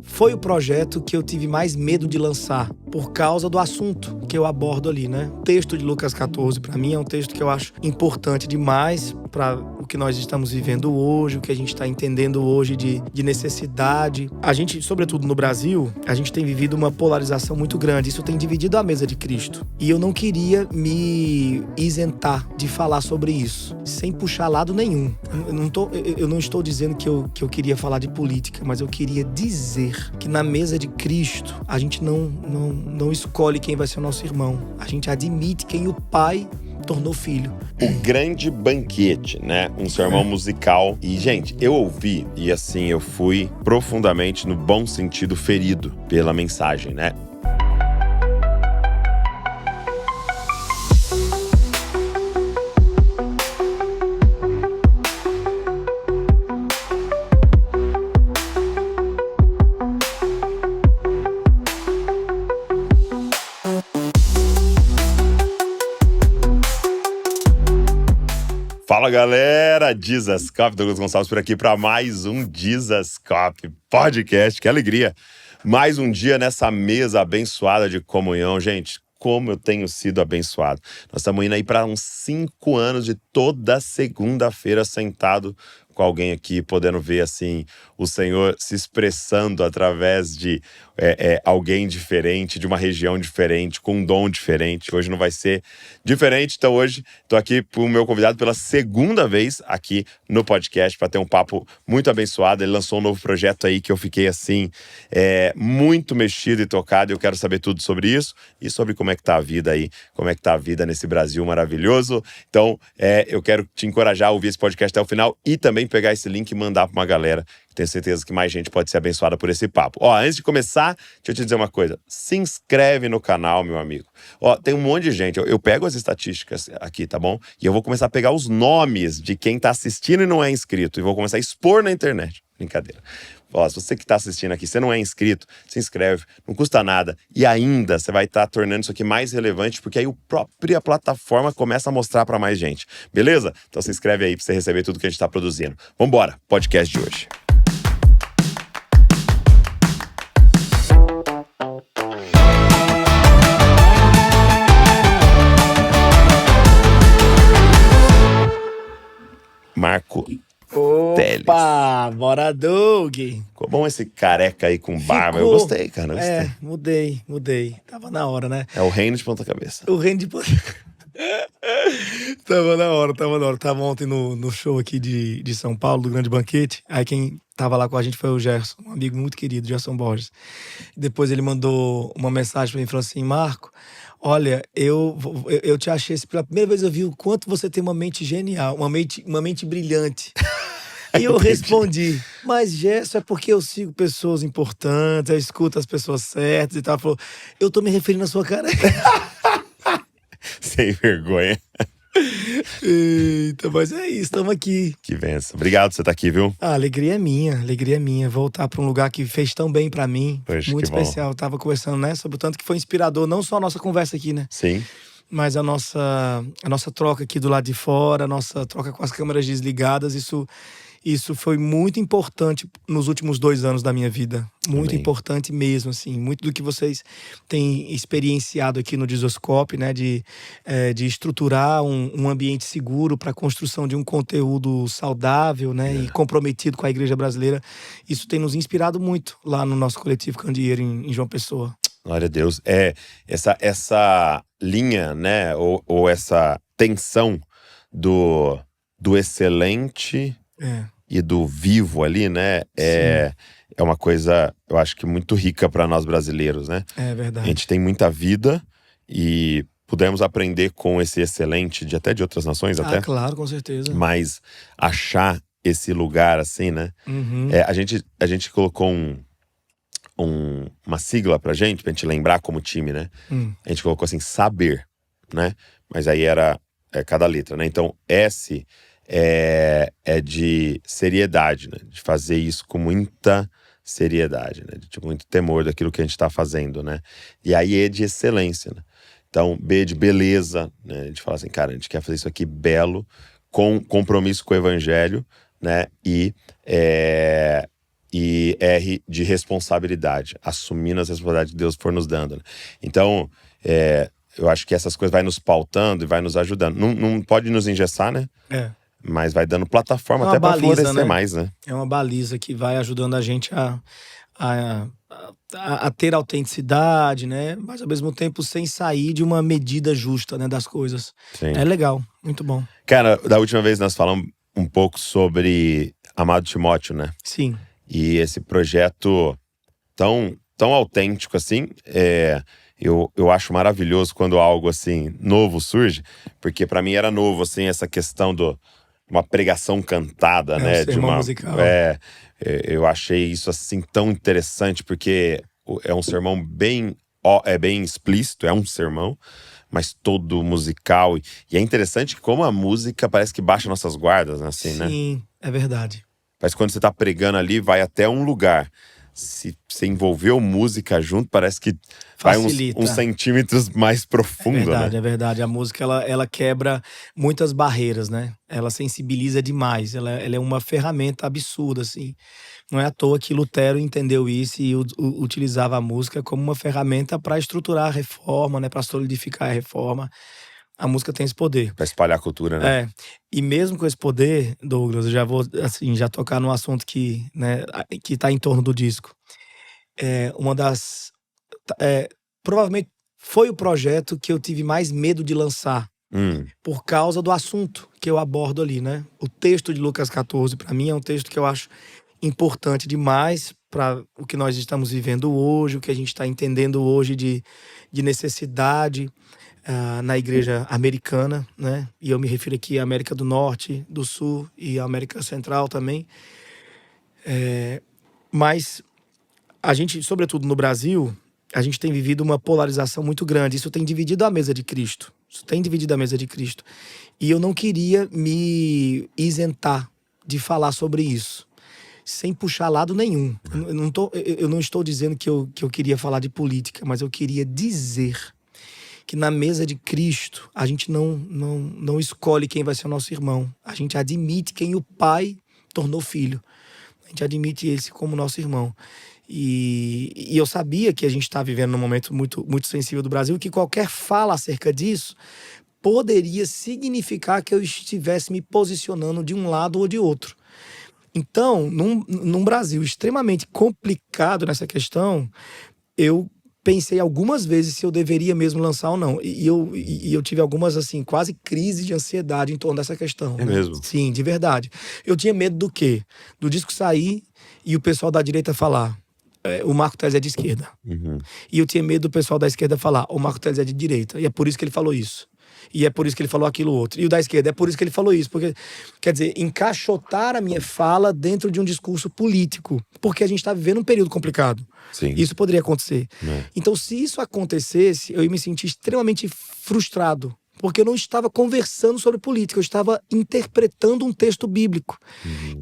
foi o projeto que eu tive mais medo de lançar, por causa do assunto que eu abordo ali, né? O texto de Lucas 14, para mim, é um texto que eu acho importante demais para o que nós estamos vivendo hoje, o que a gente está entendendo hoje de necessidade. A gente, sobretudo no Brasil, a gente tem vivido uma polarização muito grande. Isso tem dividido a mesa de Cristo. E eu não queria me isentar de falar sobre isso, sem puxar lado nenhum. Eu não estou dizendo que eu queria falar de política, mas eu queria dizer que na mesa de Cristo, a gente não escolhe quem vai ser o nosso irmão. A gente admite quem o Pai tornou filho. O Grande Banquete, né? Um sermão musical. E, gente, eu ouvi e, assim, eu fui profundamente, no bom sentido, ferido pela mensagem, né? Fala, galera! Jesus Cop, Douglas Gonçalves por aqui para mais um Jesus Cop podcast. Que alegria! Mais um dia nessa mesa abençoada de comunhão. Gente, como eu tenho sido abençoado. Nós estamos indo aí para uns 5 anos de toda segunda-feira sentado com alguém aqui, podendo ver assim o Senhor se expressando através de alguém diferente, de uma região diferente, com um dom diferente. Hoje não vai ser diferente, então hoje estou aqui para o meu convidado pela segunda vez aqui no podcast para ter um papo muito abençoado. Ele lançou um novo projeto aí que eu fiquei assim muito mexido e tocado, e eu quero saber tudo sobre isso e sobre como é que tá a vida aí, como é que tá a vida nesse Brasil maravilhoso. Então eu quero te encorajar a ouvir esse podcast até o final e também pegar esse link e mandar para uma galera. Tenho certeza que mais gente pode ser abençoada por esse papo. Ó, antes de começar, deixa eu te dizer uma coisa. Se inscreve no canal, meu amigo. Ó, tem um monte de gente. Eu pego as estatísticas aqui, tá bom? E eu vou começar a pegar os nomes de quem tá assistindo e não é inscrito. E vou começar a expor na internet. Brincadeira. Ó, se você que tá assistindo aqui, você não é inscrito, se inscreve, não custa nada. E ainda você vai estar tornando isso aqui mais relevante, porque aí a própria plataforma começa a mostrar para mais gente. Beleza? Então se inscreve aí para você receber tudo que a gente tá produzindo. Vambora, podcast de hoje. Marco Teles. Opa, bora, Doug. Ficou bom esse careca aí com barba. Eu gostei, cara. Mudei. Tava na hora, né? É o reino de ponta cabeça. O reino de ponta Tava na hora. Tava ontem no show aqui de São Paulo, do Grande Banquete. Aí quem tava lá com a gente foi o Gerson, um amigo muito querido, Gerson Borges. Depois ele mandou uma mensagem pra mim e falou assim: Marco, olha, eu te achei, pela primeira vez eu vi o quanto você tem uma mente genial, uma mente brilhante. E eu respondi: mas Gerson, é porque eu sigo pessoas importantes, eu escuto as pessoas certas e tal. Ele falou: eu tô me referindo à sua cara. Sem vergonha. Eita, mas é isso, estamos aqui. Que benção. Obrigado por você estar aqui, viu? A alegria é minha. Voltar para um lugar que fez tão bem para mim. Poxa, muito que bom. especial. Eu tava conversando, né, sobre o tanto que foi inspirador, não só a nossa conversa aqui, né? Sim. Mas a nossa troca aqui do lado de fora, a nossa troca com as câmeras desligadas, isso foi muito importante nos últimos 2 anos da minha vida. Muito Amém. importante mesmo, assim. Muito do que vocês têm experienciado aqui no Jesuscope, né? De estruturar um ambiente seguro para a construção de um conteúdo saudável, né? E comprometido com a igreja brasileira. Isso tem nos inspirado muito lá no nosso coletivo Candeeiro em João Pessoa. Glória a Deus. Essa linha, né? Ou essa tensão do excelente e do vivo ali, né? É uma coisa, eu acho que muito rica para nós brasileiros, né? É verdade. A gente tem muita vida e pudemos aprender com esse excelente até de outras nações até. Ah, claro, com certeza. Mas achar esse lugar assim, né? Uhum. A gente colocou uma sigla pra gente lembrar como time, né? A gente colocou assim, saber, né? Mas aí era cada letra, né? Então, S é de seriedade, né? De fazer isso com muita seriedade, né? De muito temor daquilo que a gente tá fazendo, né? E aí E de excelência, né? Então, B de beleza, né? A gente fala assim, cara, a gente quer fazer isso aqui belo, com compromisso com o evangelho, né? E e R de responsabilidade, assumindo as responsabilidades que Deus for nos dando, né? Então, eu acho que essas coisas vai nos pautando e vai nos ajudando. Não pode nos engessar, né? Mas vai dando plataforma até para florescer mais, né? É uma baliza que vai ajudando a gente a ter autenticidade, né? Mas ao mesmo tempo sem sair de uma medida justa, né, das coisas. Sim. É legal, muito bom. Cara, da última vez nós falamos um pouco sobre Amado Timóteo, né? Sim. E esse projeto tão autêntico assim, eu acho maravilhoso quando algo assim novo surge, porque para mim era novo assim essa questão uma pregação cantada, né? Um sermão musical. Eu achei isso assim tão interessante, porque é um sermão bem explícito, é um sermão, mas todo musical. E é interessante como a música parece que baixa nossas guardas, assim, né? Sim, é verdade. Mas quando você tá pregando ali, vai até um lugar. Se você envolveu música junto, parece que Facilita. vai uns centímetros mais profundo, É verdade, né? é verdade. A música, ela quebra muitas barreiras, né? Ela sensibiliza demais. Ela é uma ferramenta absurda, assim. Não é à toa que Lutero entendeu isso e utilizava a música como uma ferramenta para estruturar a reforma, né? Para solidificar a reforma. A música tem esse poder. Pra espalhar a cultura, né? E mesmo com esse poder, Douglas, eu já vou, assim, já tocar num assunto que, né, que tá em torno do disco. Provavelmente foi o projeto que eu tive mais medo de lançar. Por causa do assunto que eu abordo ali, né? O texto de Lucas 14, para mim, é um texto que eu acho importante demais para o que nós estamos vivendo hoje, o que a gente está entendendo hoje de necessidade na igreja americana, né? E eu me refiro aqui à América do Norte, do Sul e à América Central também. Mas a gente, sobretudo no Brasil, a gente tem vivido uma polarização muito grande. Isso tem dividido a mesa de Cristo. E eu não queria me isentar de falar sobre isso, sem puxar lado nenhum. Eu não estou dizendo que eu queria falar de política, mas eu queria dizer que na mesa de Cristo, a gente não escolhe quem vai ser o nosso irmão. A gente admite quem o Pai tornou filho. A gente admite esse como nosso irmão. E eu sabia que a gente está vivendo num momento muito, muito sensível do Brasil, que qualquer fala acerca disso poderia significar que eu estivesse me posicionando de um lado ou de outro. Então, num Brasil extremamente complicado nessa questão, eu pensei algumas vezes se eu deveria mesmo lançar ou não. E eu tive algumas, assim, quase crises de ansiedade em torno dessa questão. É mesmo? Sim, de verdade. Eu tinha medo do quê? Do disco sair e o pessoal da direita falar: o Marco Teles é de esquerda. E eu tinha medo do pessoal da esquerda falar: o Marco Teles é de direita. E é por isso que ele falou isso. E é por isso que ele falou aquilo outro. E o da esquerda, é por isso que ele falou isso. Porque, quer dizer, encaixotar a minha fala dentro de um discurso político. Porque a gente está vivendo um período complicado. Sim. Isso poderia acontecer. Então, se isso acontecesse, eu ia me sentir extremamente frustrado. Porque eu não estava conversando sobre política, eu estava interpretando um texto bíblico,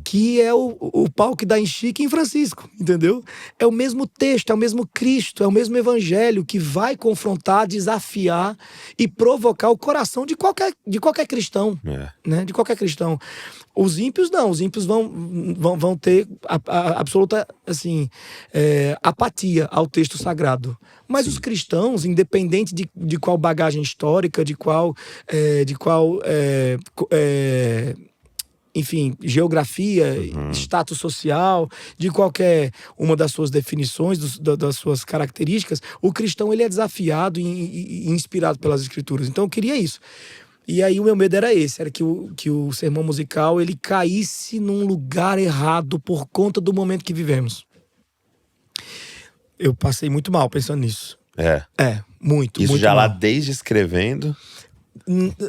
que é o pau que dá em Chico e em Francisco, entendeu? É o mesmo texto, é o mesmo Cristo, é o mesmo evangelho que vai confrontar, desafiar e provocar o coração de qualquer cristão, né? De qualquer cristão. Os ímpios não, os ímpios vão ter a absoluta, assim, apatia ao texto sagrado. Mas os cristãos, independente de qual bagagem histórica, de qual enfim, geografia, status social, de qualquer uma das suas definições, das suas características, o cristão, ele é desafiado e inspirado pelas escrituras. Então eu queria isso. E aí o meu medo era esse, era que o sermão musical, ele caísse num lugar errado por conta do momento que vivemos. Eu passei muito mal pensando nisso. Muito, isso muito já mal. lá desde escrevendo?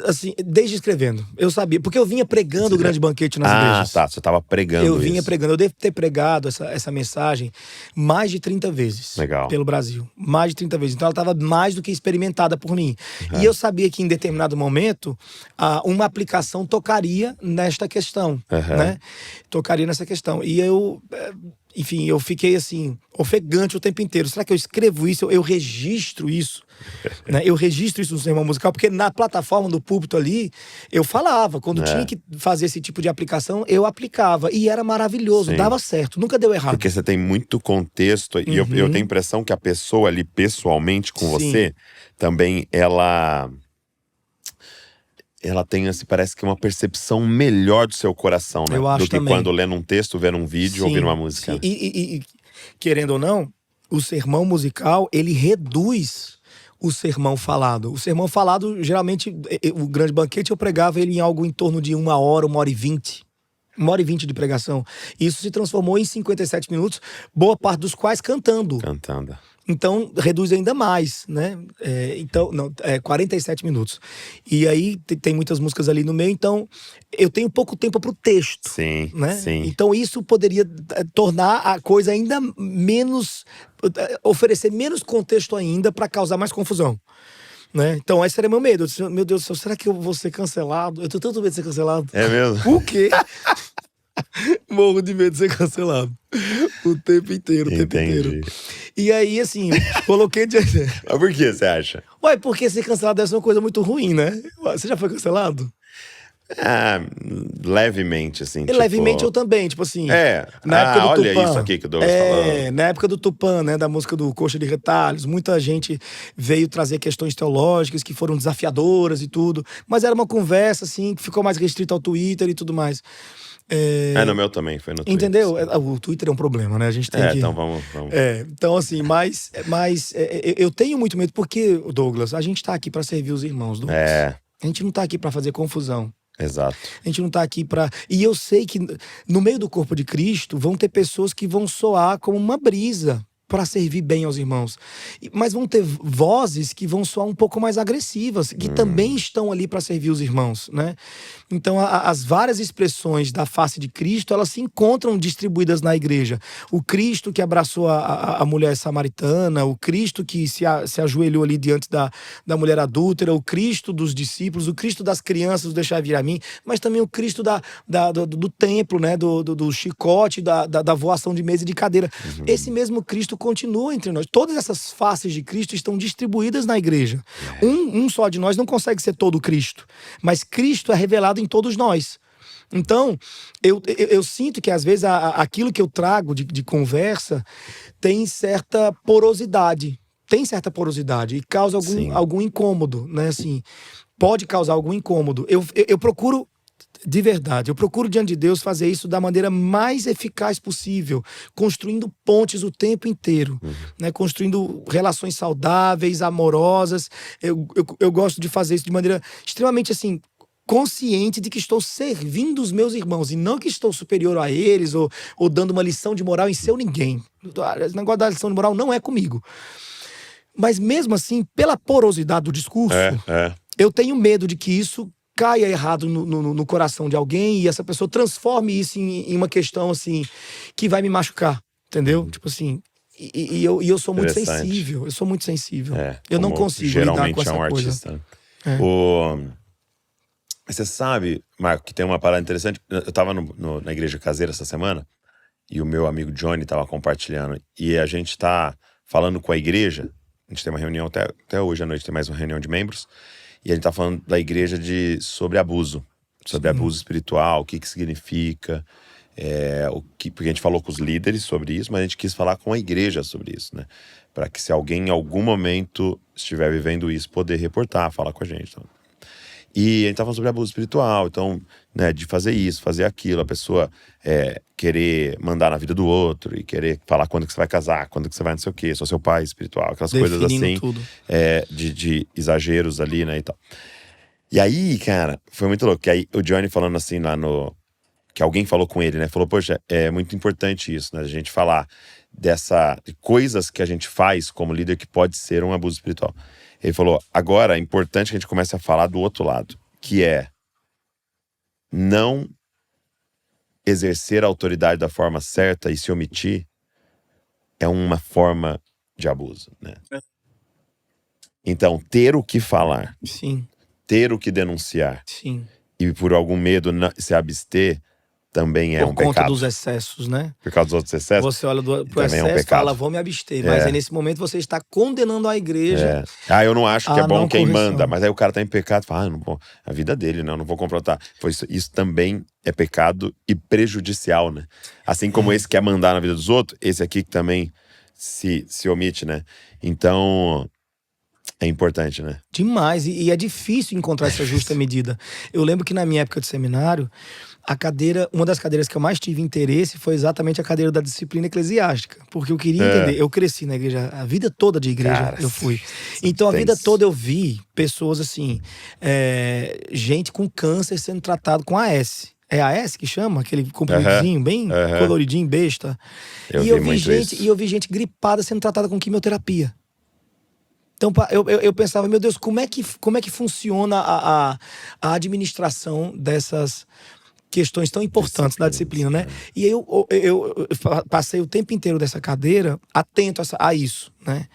Assim, desde escrevendo. Eu sabia, porque eu vinha pregando o grande banquete nas igrejas. Tá, você estava pregando Eu vinha isso. pregando, eu devo ter pregado essa mensagem mais de 30 vezes. Legal. Pelo Brasil. Mais de 30 vezes. Então ela estava mais do que experimentada por mim. E eu sabia que em determinado momento, uma aplicação tocaria nesta questão, né? Tocaria nessa questão. E enfim, eu fiquei assim, ofegante o tempo inteiro. Será que eu escrevo isso? Eu registro isso? Né? Eu registro isso no sermão musical, porque na plataforma do púlpito ali, eu falava. Quando tinha que fazer esse tipo de aplicação, eu aplicava. E era maravilhoso, Sim. dava certo, nunca deu errado. Porque você tem muito contexto. E eu tenho a impressão que a pessoa ali, pessoalmente, com você, também, ela tem, assim, parece que uma percepção melhor do seu coração, né? Eu acho do que também. quando lendo um texto, vendo um vídeo, ouvindo uma música. Sim. E, querendo ou não, o sermão musical, ele reduz o sermão falado. O sermão falado, geralmente, o grande banquete, eu pregava ele em algo em torno de 1 hora, 1h20. 1h20 de pregação. Isso se transformou em 57 minutos, boa parte dos quais cantando. Então, reduz ainda mais, né? 47 minutos. E aí, tem muitas músicas ali no meio, então eu tenho pouco tempo pro texto. Sim, né? sim. Então, isso poderia tornar a coisa ainda menos... oferecer menos contexto ainda para causar mais confusão. Né? Então, esse era meu medo. Eu disse, meu Deus do céu, será que eu vou ser cancelado? Eu tenho tanto medo de ser cancelado. É mesmo? O quê? Morro de medo de ser cancelado. O tempo inteiro, o tempo inteiro. E aí, assim, coloquei diante. Mas por que você acha? Ué, porque ser cancelado deve ser uma coisa muito ruim, né? Você já foi cancelado? Levemente, assim. Levemente eu também, tipo assim. Na época do olha Tupã, isso aqui que o Douglas falando. Na época do Tupã, né, da música do Coxa de Retalhos, muita gente veio trazer questões teológicas que foram desafiadoras e tudo. Mas era uma conversa, assim, que ficou mais restrita ao Twitter e tudo mais. No meu também, foi no Twitter. Entendeu? O Twitter é um problema, né? A gente tem que... então vamos. Então, assim, mas eu tenho muito medo, porque, Douglas, a gente tá aqui pra servir os irmãos, Douglas. A gente não tá aqui pra fazer confusão. Exato. A gente não tá aqui pra... E eu sei que no meio do corpo de Cristo vão ter pessoas que vão soar como uma brisa para servir bem aos irmãos. Mas vão ter vozes que vão soar um pouco mais agressivas, que também estão ali para servir os irmãos, né? Então, as várias expressões da face de Cristo, elas se encontram distribuídas na igreja. O Cristo que abraçou a mulher samaritana, o Cristo que se ajoelhou ali diante da mulher adúltera, o Cristo dos discípulos, o Cristo das crianças, deixar vir a mim, mas também o Cristo do templo, né? Do chicote, da voação de mesa e de cadeira. Esse mesmo Cristo continua entre nós. Todas essas faces de Cristo estão distribuídas na igreja. Um só de nós não consegue ser todo Cristo, mas Cristo é revelado em todos nós. Então, eu sinto que às vezes aquilo que eu trago de conversa tem certa porosidade. E causa algum incômodo, né? Assim, pode causar algum incômodo. Eu procuro... De verdade, eu procuro diante de Deus fazer isso da maneira mais eficaz possível, construindo pontes o tempo inteiro, né? Construindo relações saudáveis, amorosas. Eu gosto de fazer isso de maneira extremamente assim, consciente de que estou servindo os meus irmãos e não que estou superior a eles ou dando uma lição de moral em seu ninguém. Esse negócio da lição de moral não é comigo. Mas mesmo assim, pela porosidade do discurso, eu tenho medo de que isso caia errado no coração de alguém e essa pessoa transforme isso em uma questão, assim, que vai me machucar, entendeu? Tipo assim, e eu sou muito sensível, eu não consigo lidar com essa coisa. Artista. Você sabe, Marco, que tem uma parada interessante. Eu tava na igreja caseira essa semana e o meu amigo Johnny tava compartilhando e a gente tá falando com a igreja. A gente tem uma reunião até hoje à noite, tem mais uma reunião de membros. E a gente tá falando da igreja sobre abuso. Sobre abuso espiritual, o que significa. Porque a gente falou com os líderes sobre isso, mas a gente quis falar com a igreja sobre isso, né? Para que se alguém em algum momento estiver vivendo isso, poder reportar, falar com a gente. Então. E a gente tá falando sobre abuso espiritual, então, né, de fazer isso, fazer aquilo, a pessoa querer mandar na vida do outro e querer falar quando que você vai casar, quando que você vai não sei o quê, sou seu pai espiritual, aquelas coisas assim, de exageros ali, né, e tal. E aí, cara, foi muito louco, que aí o Johnny falando assim lá que alguém falou com ele, né, falou, poxa, é muito importante isso, né, a gente falar de coisas que a gente faz como líder que pode ser um abuso espiritual. Ele falou, agora é importante que a gente comece a falar do outro lado, que é não exercer a autoridade da forma certa e se omitir é uma forma de abuso, né? Então, ter o que falar, ter o que denunciar, e por algum medo se abster, também é um Por conta pecado. dos excessos, né? Por causa dos outros excessos. Você olha pro também é um excesso e pecado. fala, vou me abster. Mas aí nesse momento você está condenando a igreja. Eu não acho que é a bom não quem correção. manda. Mas aí o cara tá em pecado, fala, não vou, a vida dele, não vou confrontar. Isso também é pecado e prejudicial, né? Assim como esse quer mandar na vida dos outros, esse aqui que também se omite, né? Então, é importante, né? Demais. E é difícil encontrar essa justa medida. Eu lembro que na minha época de seminário, uma das cadeiras que eu mais tive interesse foi exatamente a cadeira da disciplina eclesiástica. Porque eu queria entender. Eu cresci na igreja, a vida toda de igreja Cara, eu fui. Então a vida toda eu vi pessoas assim, gente com câncer sendo tratado com AS. É AS que chama? Aquele comprimidinho, bem coloridinho, besta. E eu vi gente gripada sendo tratada com quimioterapia. Então eu pensava, meu Deus, como é que funciona a administração dessas questões tão importantes da disciplina, né? E eu passei o tempo inteiro dessa cadeira atento a isso, né?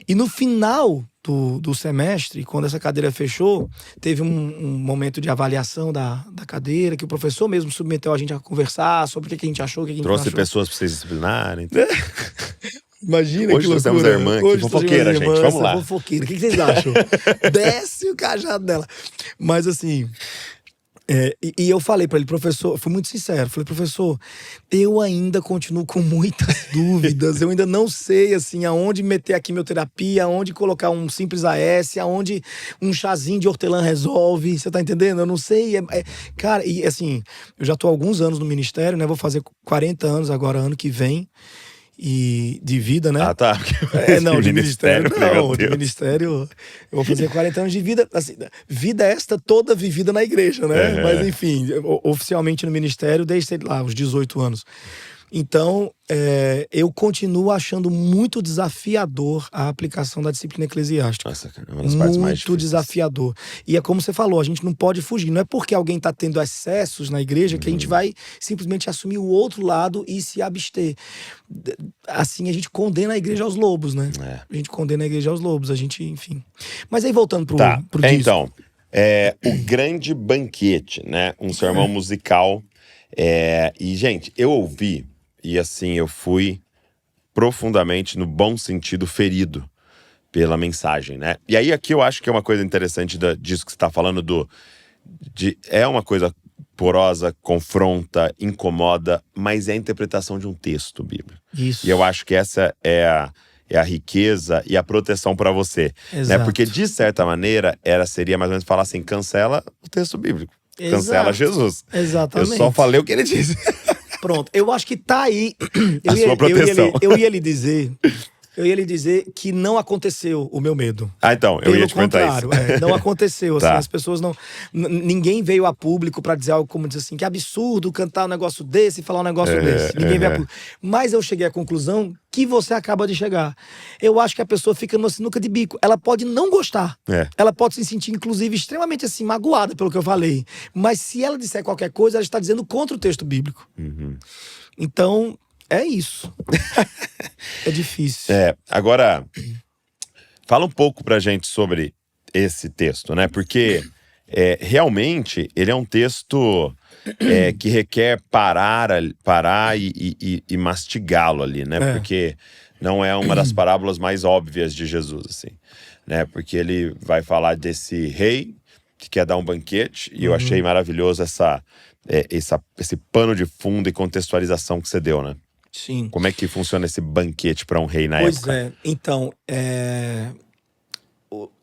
E no final do semestre, quando essa cadeira fechou, teve um momento de avaliação da cadeira, que o professor mesmo submeteu a gente a conversar sobre o que a gente achou, o que a gente não achou. Trouxe pessoas pra vocês disciplinarem. Imagina hoje que nós loucura. temos a irmã aqui, fofoqueira, gente. Vamos lá. Fofoqueira. O que vocês acham? Desce o cajado dela. Mas assim... E eu falei pra ele, professor, fui muito sincero, falei, professor, eu ainda continuo com muitas dúvidas, eu ainda não sei, assim, aonde meter a quimioterapia, aonde colocar um simples AS, aonde um chazinho de hortelã resolve, você tá entendendo? Eu não sei, cara, e assim, eu já tô há alguns anos no ministério, né, vou fazer 40 anos agora, ano que vem, e de vida, né? Ah, tá. Não, de ministério não. De ministério, eu vou fazer 40 anos de vida, assim, vida esta toda vivida na igreja, né? Mas enfim, oficialmente no ministério desde, sei lá, os 18 anos. Então, eu continuo achando muito desafiador a aplicação da disciplina eclesiástica. Nossa, cara, é uma das partes mais difíceis. Muito desafiador. E é como você falou, a gente não pode fugir. Não é porque alguém está tendo excessos na igreja que a gente vai simplesmente assumir o outro lado e se assim, a gente condena a igreja aos lobos, né? A gente condena a igreja aos lobos, a gente, enfim. Mas aí voltando pro disco. Então, o Grande Banquete, né? Um sermão musical. E, gente, eu ouvi, e assim, eu fui profundamente, no bom sentido, ferido pela mensagem, né? E aí aqui eu acho que é uma coisa interessante disso que você tá falando é uma coisa porosa, confronta, incomoda, mas é a interpretação de um texto bíblico. Isso. E eu acho que essa é a riqueza e a proteção para você. Né? Porque, de certa maneira, seria mais ou menos falar assim, cancela o texto bíblico. Cancela Jesus. Exatamente. Eu só falei o que ele disse. Pronto, eu acho que tá aí. Sua proteção. Eu ia lhe dizer que não aconteceu o meu medo. Então, eu ia te perguntar isso. Não aconteceu, assim, Tá. as pessoas não... Ninguém veio a público pra dizer algo como dizer assim, que absurdo cantar um negócio desse e falar um negócio desse. Ninguém veio a público. Mas eu cheguei à conclusão que você acaba de chegar. Eu acho que a pessoa fica numa sinuca de bico. Ela pode não gostar. Ela pode se sentir, inclusive, extremamente assim, magoada pelo que eu falei. Mas se ela disser qualquer coisa, ela está dizendo contra o texto bíblico. Então... é isso. É difícil. Agora, fala um pouco pra gente sobre esse texto, né? Porque realmente ele é um texto que requer parar e mastigá-lo ali, né? Porque não é uma das parábolas mais óbvias de Jesus, assim, né? Porque ele vai falar desse rei que quer dar um banquete, e eu achei maravilhoso esse pano de fundo e contextualização que você deu, né? Sim. Como é que funciona esse banquete para um rei na época? Pois então,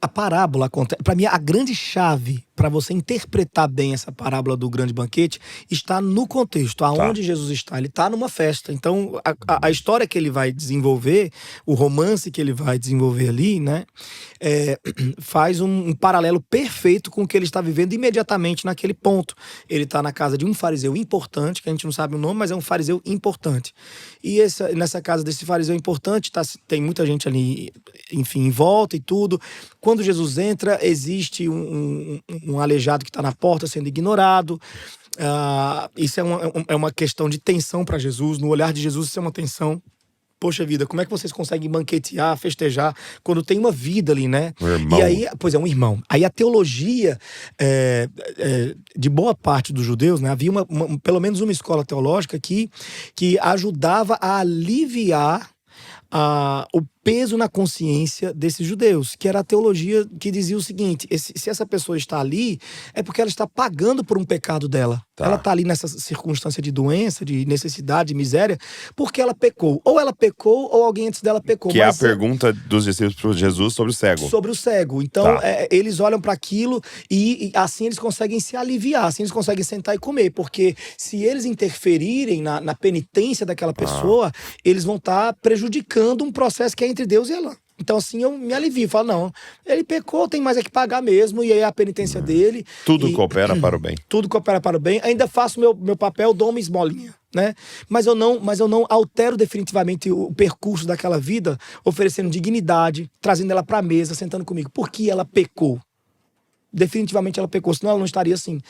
a parábola acontece. Para mim, a grande chave para você interpretar bem essa parábola do grande banquete está no contexto, aonde Jesus está. Ele está numa festa. Então, a história que ele vai desenvolver, o romance que ele vai desenvolver ali, né, faz um paralelo perfeito com o que ele está vivendo imediatamente naquele ponto. Ele está na casa de um fariseu importante, que a gente não sabe o nome, mas é um fariseu importante. E nessa casa desse fariseu importante, tem muita gente ali, enfim, em volta e tudo. Quando Jesus entra, existe um aleijado que está na porta sendo ignorado. Isso é uma questão de tensão para Jesus. No olhar de Jesus, isso é uma tensão. Poxa vida, como é que vocês conseguem banquetear, festejar, quando tem uma vida ali, né? Um irmão. E aí, pois é, um irmão. Aí a teologia de boa parte dos judeus, né? Havia pelo menos uma escola teológica que ajudava a aliviar o peso na consciência desses judeus, que era a teologia que dizia o seguinte: se essa pessoa está ali, é porque ela está pagando por um pecado dela. Tá. Ela está ali nessa circunstância de doença, de necessidade, de miséria, porque ela pecou. Ou ela pecou, ou alguém antes dela pecou. Que é a pergunta dos discípulos para Jesus sobre o cego. Sobre o cego. Então, Tá. eles olham para aquilo e assim eles conseguem se aliviar, assim eles conseguem sentar e comer. Porque se eles interferirem na penitência daquela pessoa, eles vão estar prejudicando um processo que é entre Deus e ela. Então, assim, eu me alivio. Falo, não, ele pecou, tem mais é que pagar mesmo, e aí é a penitência dele. Tudo coopera para o bem. Tudo coopera para o bem. Ainda faço meu papel, dou uma esmolinha, né? Mas eu não altero definitivamente o percurso daquela vida, oferecendo dignidade, trazendo ela para a mesa, sentando comigo. Por que ela pecou? Definitivamente ela pecou, senão ela não estaria assim.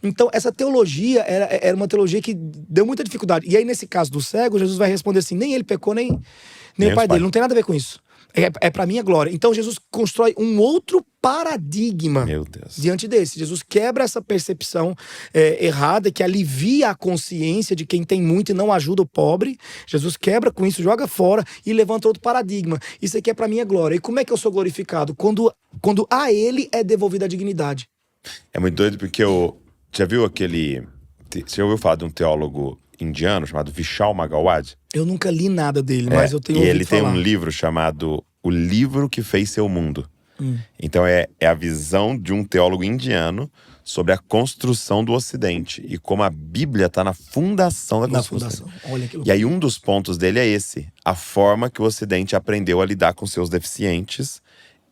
Então, essa teologia era uma teologia que deu muita dificuldade. E aí, nesse caso do cego, Jesus vai responder assim: nem ele pecou, nem o pai dele. Não tem nada a ver com isso. É para minha glória. Então, Jesus constrói um outro paradigma. Meu Deus. Diante desse. Jesus quebra essa percepção errada, que alivia a consciência de quem tem muito e não ajuda o pobre. Jesus quebra com isso, joga fora e levanta outro paradigma. Isso aqui é para minha glória. E como é que eu sou glorificado? Quando a ele é devolvida a dignidade. É muito doido porque já viu aquele... Você já ouviu falar de um teólogo indiano chamado Vishal Bhagavad? Eu nunca li nada dele, mas eu tenho ouvido ele falar. tem um livro chamado O Livro que Fez Seu Mundo. Então é a visão de um teólogo indiano sobre a construção do Ocidente e como a Bíblia está na fundação da construção. Olha que E aí um dos pontos dele é esse: a forma que o Ocidente aprendeu a lidar com seus deficientes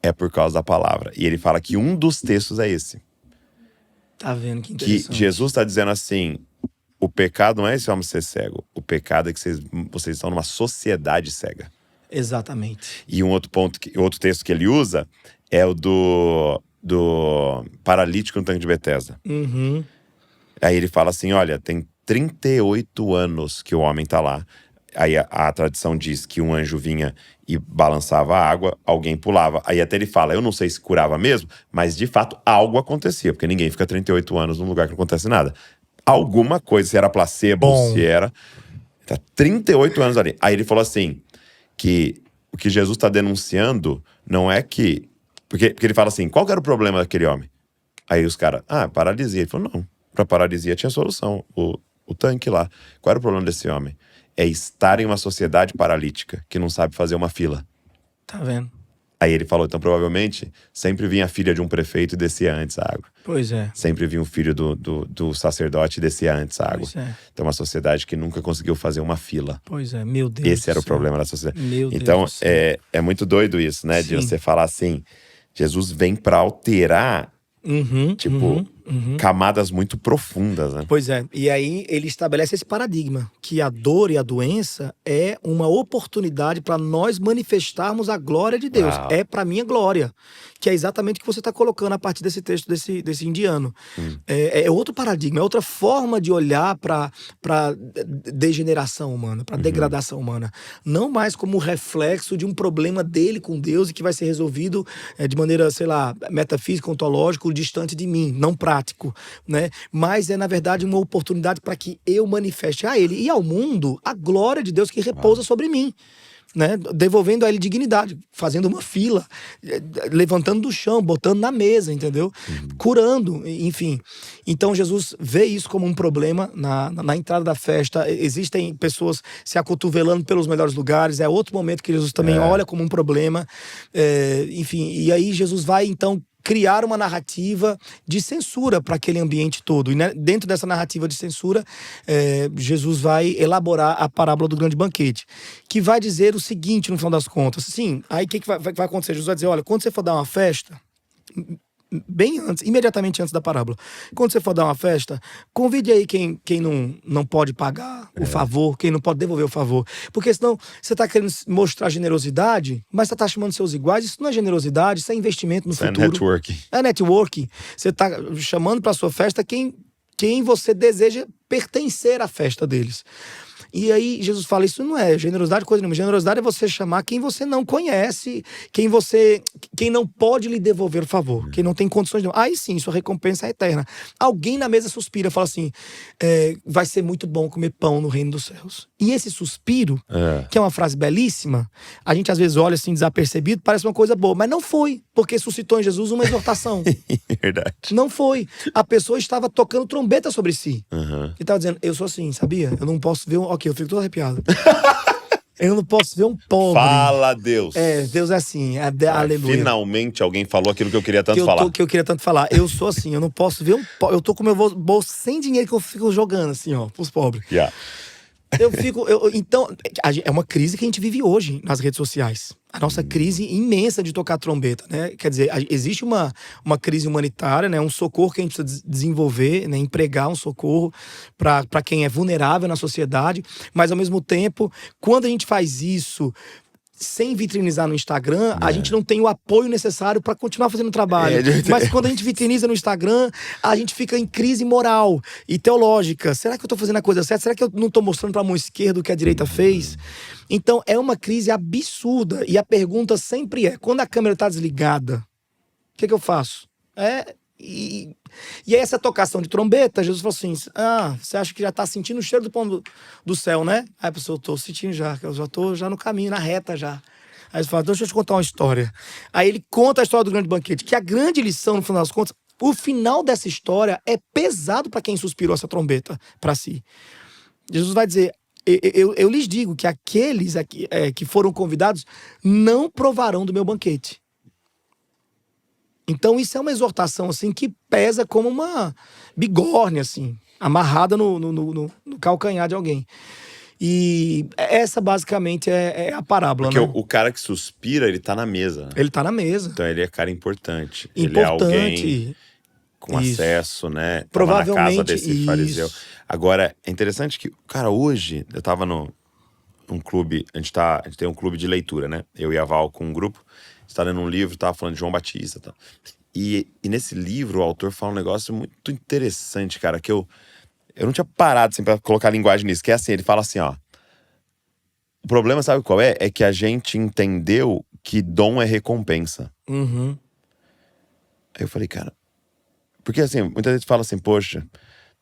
é por causa da palavra. E ele fala que um dos textos é esse. Tá vendo que Que interessante. Jesus está dizendo assim: o pecado não é esse homem ser cego. O pecado é que vocês estão numa sociedade cega. Exatamente. E um outro ponto, outro texto que ele usa é o do paralítico no tanque de Betesda. Uhum. Aí ele fala assim: olha, tem 38 anos que o homem tá lá. Aí a tradição diz que um anjo vinha e balançava a água, alguém pulava. Aí até ele fala: eu não sei se curava mesmo, mas de fato algo acontecia, porque ninguém fica 38 anos num lugar que não acontece nada. Alguma coisa, se era placebo, se era... Tá 38 anos ali. Aí ele falou assim, que o que Jesus está denunciando não é que... Porque ele fala assim: qual que era o problema daquele homem? Aí os caras: paralisia. Ele falou: não, pra paralisia tinha solução, o tanque lá. Qual era o problema desse homem? É estar em uma sociedade paralítica, que não sabe fazer uma fila. Tá vendo? Aí ele falou: então provavelmente sempre vinha a filha de um prefeito e descia antes a água. Pois é. Sempre vinha o filho do sacerdote e descia antes a água. Pois é. Então uma sociedade que nunca conseguiu fazer uma fila. Pois é, meu Deus. Esse era o do céu. problema da sociedade. Meu Então Deus do céu. é muito doido isso, né? De Sim. você falar assim, Jesus vem para alterar, camadas muito profundas, né? Pois é, e aí ele estabelece esse paradigma, que a dor e a doença é uma oportunidade para nós manifestarmos a glória de Deus. Uau. É para minha glória, que é exatamente o que você está colocando a partir desse texto desse indiano. É outro paradigma, é outra forma de olhar para degeneração humana, para degradação humana. Não mais como reflexo de um problema dele com Deus e que vai ser resolvido de maneira, sei lá, metafísica, ontológica, distante de mim, não prático, né? Mas é, na verdade, uma oportunidade para que eu manifeste a ele e ao mundo a glória de Deus que repousa sobre mim, né? Devolvendo a ele dignidade, fazendo uma fila, levantando do chão, botando na mesa, entendeu? Curando, enfim. Então Jesus vê isso como um problema na entrada da festa. Existem pessoas se acotovelando pelos melhores lugares, é outro momento que Jesus também olha como um problema, enfim. E aí Jesus vai então criar uma narrativa de censura para aquele ambiente todo. E dentro dessa narrativa de censura, Jesus vai elaborar a parábola do grande banquete, que vai dizer o seguinte, no final das contas. Sim, aí o que vai acontecer? Jesus vai dizer: olha, quando você for dar uma festa, bem antes, imediatamente antes da parábola, quando você for dar uma festa, convide aí quem não pode pagar o favor, quem não pode devolver o favor, porque senão você está querendo mostrar generosidade, mas você está chamando seus iguais. Isso não é generosidade, isso é investimento no futuro. É networking. É networking. Você está chamando para sua festa quem você deseja pertencer à festa deles. E aí Jesus fala, isso não é generosidade, coisa nenhuma. Generosidade é você chamar quem você não conhece, quem não pode lhe devolver o favor, quem não tem condições de... Aí sim, sua recompensa é eterna. Alguém na mesa suspira, fala assim, vai ser muito bom comer pão no reino dos céus. E esse suspiro, que é uma frase belíssima, a gente às vezes olha assim desapercebido, parece uma coisa boa, mas não foi, porque suscitou em Jesus uma exortação. Verdade. Não foi. A pessoa estava tocando trombeta sobre si. Uhum. E estava dizendo, eu sou assim, sabia? Eu não posso ver Ok, eu fico todo arrepiado. Eu não posso ver um pobre. Fala, Deus. Deus é assim, aleluia. Finalmente alguém falou aquilo que eu queria tanto falar. Que eu queria tanto falar. Eu sou assim, eu não posso ver um pobre. Eu tô com meu bolso sem dinheiro que eu fico jogando assim, ó, pros pobres. Yeah. Então, é uma crise que a gente vive hoje nas redes sociais. A nossa crise imensa de tocar trombeta, né? Quer dizer, existe uma crise humanitária, né? Um socorro que a gente precisa desenvolver, né? Empregar um socorro para quem é vulnerável na sociedade. Mas, ao mesmo tempo, quando a gente faz isso sem vitrinizar no Instagram, a gente não tem o apoio necessário para continuar fazendo o trabalho. Mas quando a gente vitriniza no Instagram, a gente fica em crise moral e teológica. Será que eu tô fazendo a coisa certa? Será que eu não tô mostrando pra mão esquerda o que a direita fez? Então, é uma crise absurda. E a pergunta sempre é, quando a câmera tá desligada, o que eu faço? E aí essa tocação de trombeta, Jesus falou assim, você acha que já tá sentindo o cheiro do pão do céu, né? Aí a pessoa, eu tô sentindo já, que eu já tô no caminho, na reta já. Aí ele fala, deixa eu te contar uma história. Aí ele conta a história do grande banquete, que a grande lição, no final das contas, o final dessa história é pesado para quem suspirou essa trombeta para si. Jesus vai dizer, eu lhes digo que aqueles que foram convidados não provarão do meu banquete. Então isso é uma exortação assim que pesa como uma bigorna assim, amarrada no calcanhar de alguém. E essa basicamente é a parábola, porque né? o cara que suspira, ele tá na mesa. Ele tá na mesa. Então ele é cara importante. Ele é alguém com acesso, né? Provavelmente na casa desse fariseu. Agora, é interessante que, cara, hoje eu tava num clube, a gente tem um clube de leitura, né? Eu e a Val com um grupo. Está lendo um livro, tava falando de João Batista, tá? E nesse livro o autor fala um negócio muito interessante, cara, que eu não tinha parado assim pra colocar linguagem nisso, que é assim, ele fala assim, ó, o problema sabe qual é? É que a gente entendeu que dom é recompensa. Uhum. Aí eu falei, cara, porque assim, muitas vezes fala assim, poxa,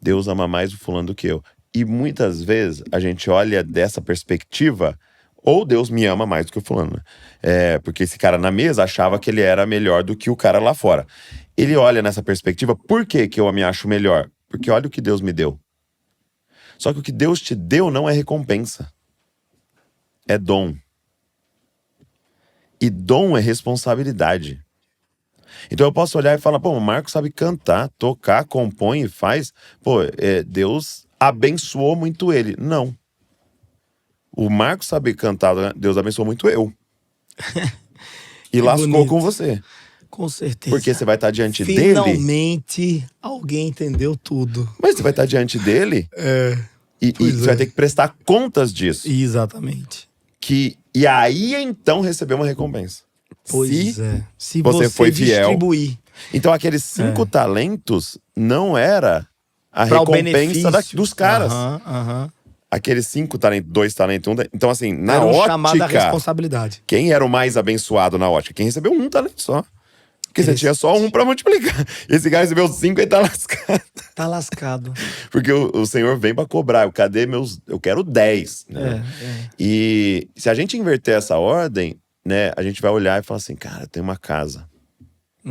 Deus ama mais o fulano do que eu. E muitas vezes a gente olha dessa perspectiva, ou Deus me ama mais do que o fulano, né? Porque esse cara na mesa achava que ele era melhor do que o cara lá fora. Ele olha nessa perspectiva, por que eu me acho melhor? Porque olha o que Deus me deu. Só que o que Deus te deu não é recompensa. É dom. E dom é responsabilidade. Então eu posso olhar e falar, pô, o Marcos sabe cantar, tocar, compõe e faz. Pô, Deus abençoou muito ele. Não. O Marcos sabe cantar, Deus abençoou muito eu. E lascou bonito. Com você. Com certeza. Porque você vai estar diante dele. Finalmente alguém entendeu tudo. Mas você vai estar diante dele. E você vai ter que prestar contas disso. Exatamente. E aí então receber uma recompensa. Pois se você foi fiel. Distribuir. Então aqueles 5 talentos não era a pra recompensa dos caras. Aqueles 5 talentos, 2 talentos, 1 talento. Então, assim, na era ótica. Chamada responsabilidade. Quem era o mais abençoado na ótica? Quem recebeu 1 talento só. Porque você tinha só 1 pra multiplicar. Esse cara recebeu 5 e tá lascado. Tá lascado. Porque o Senhor vem pra cobrar. Cadê meus. Eu quero 10. Né? E se a gente inverter essa ordem, né, a gente vai olhar e falar assim, cara, tem uma casa.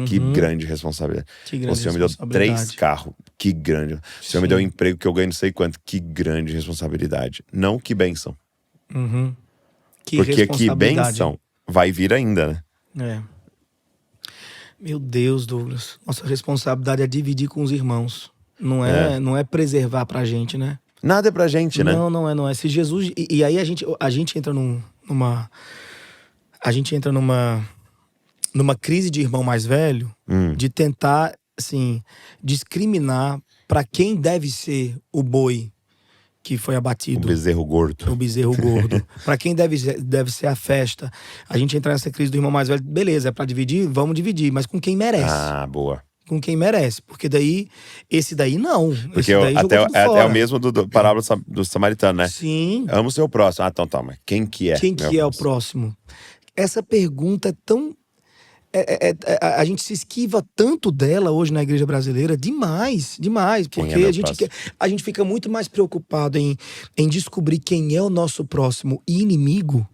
Que grande responsabilidade. O Senhor me deu 3 carros. Que grande. O Senhor me deu um emprego que eu ganho não sei quanto. Que grande responsabilidade. Não que bênção. Porque que bênção vai vir ainda, né? Meu Deus, Douglas. Nossa responsabilidade é dividir com os irmãos. Não é preservar pra gente, né? Nada é pra gente, né? Não é. Se Jesus... E aí a gente entra numa... A gente entra numa crise de irmão mais velho, de tentar, assim, discriminar para quem deve ser o boi que foi abatido. O bezerro gordo. O bezerro gordo. Para quem deve ser a festa. A gente entra nessa crise do irmão mais velho, beleza, é para dividir? Vamos dividir, mas com quem merece. Ah, boa. com quem merece. Porque daí, esse daí não. Porque esse daí até jogou tudo é fora. o mesmo do parábola do samaritano, né? Sim. Ama o seu próximo. Ah, então toma. Quem que é? Quem que é o próximo? Essa pergunta é tão... a gente se esquiva tanto dela hoje na igreja brasileira, demais, Quem porque é meu a gente fica muito mais preocupado em descobrir quem é o nosso próximo inimigo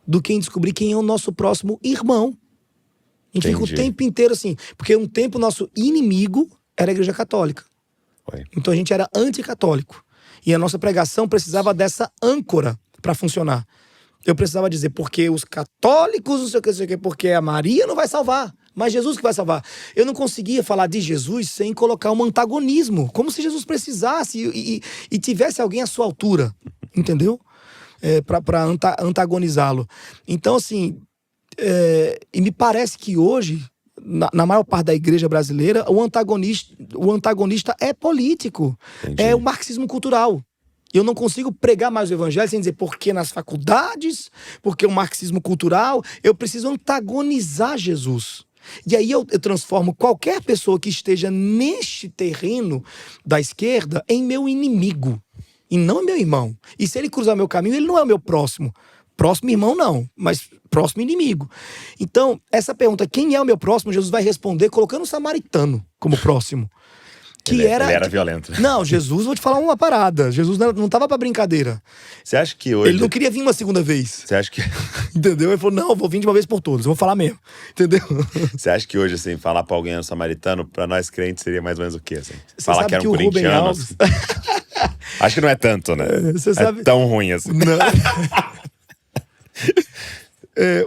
do que em descobrir quem é o nosso próximo irmão. A gente fica o tempo inteiro assim, porque um tempo nosso inimigo era a igreja católica. Então a gente era anticatólico. E a nossa pregação precisava dessa âncora para funcionar. Eu precisava dizer, porque os católicos, não sei o que, porque a Maria não vai salvar, mas Jesus que vai salvar. Eu não conseguia falar de Jesus sem colocar um antagonismo, como se Jesus precisasse e tivesse alguém à sua altura, entendeu? Para antagonizá-lo. Então, assim, e me parece que hoje, na maior parte da igreja brasileira, o antagonista é político. Entendi. É o marxismo cultural. Eu não consigo pregar mais o evangelho sem dizer porque nas faculdades, porque o marxismo cultural, eu preciso antagonizar Jesus. E aí eu transformo qualquer pessoa que esteja neste terreno da esquerda em meu inimigo. E não meu irmão. E se ele cruzar meu caminho, ele não é o meu próximo. Próximo irmão não, mas próximo inimigo. Então, essa pergunta, quem é o meu próximo? Jesus vai responder colocando o samaritano como próximo. Ele era violento. Não, Jesus, vou te falar uma parada. Jesus não tava pra brincadeira. Você acha que hoje... Ele não queria vir uma segunda vez. Você acha que... Entendeu? Ele falou, não, eu vou vir de uma vez por todas. Eu vou falar mesmo. Entendeu? Você acha que hoje, assim, falar pra alguém samaritano, pra nós crentes, seria mais ou menos o quê, assim? Você falar sabe que era que um o Rubem corintiano, Alves... assim. Acho que não é tanto, né? Você sabe... É tão ruim, assim. Não.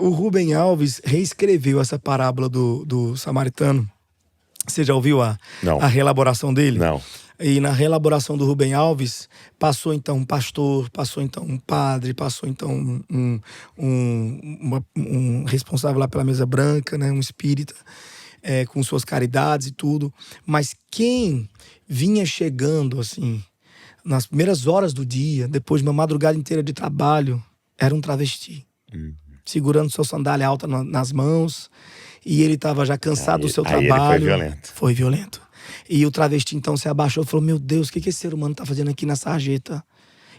O Rubem Alves reescreveu essa parábola do samaritano. Você já ouviu a reelaboração dele? Não. E na reelaboração do Rubem Alves, passou então um pastor, passou então um padre, passou então um responsável lá pela mesa branca, né, um espírita, com suas caridades e tudo. Mas quem vinha chegando, assim, nas primeiras horas do dia, depois de uma madrugada inteira de trabalho, era um travesti. Segurando sua sandália alta nas mãos. E ele estava já cansado do seu trabalho. Ele foi violento. Foi violento. E o travesti então se abaixou e falou, meu Deus, o que esse ser humano está fazendo aqui na sarjeta?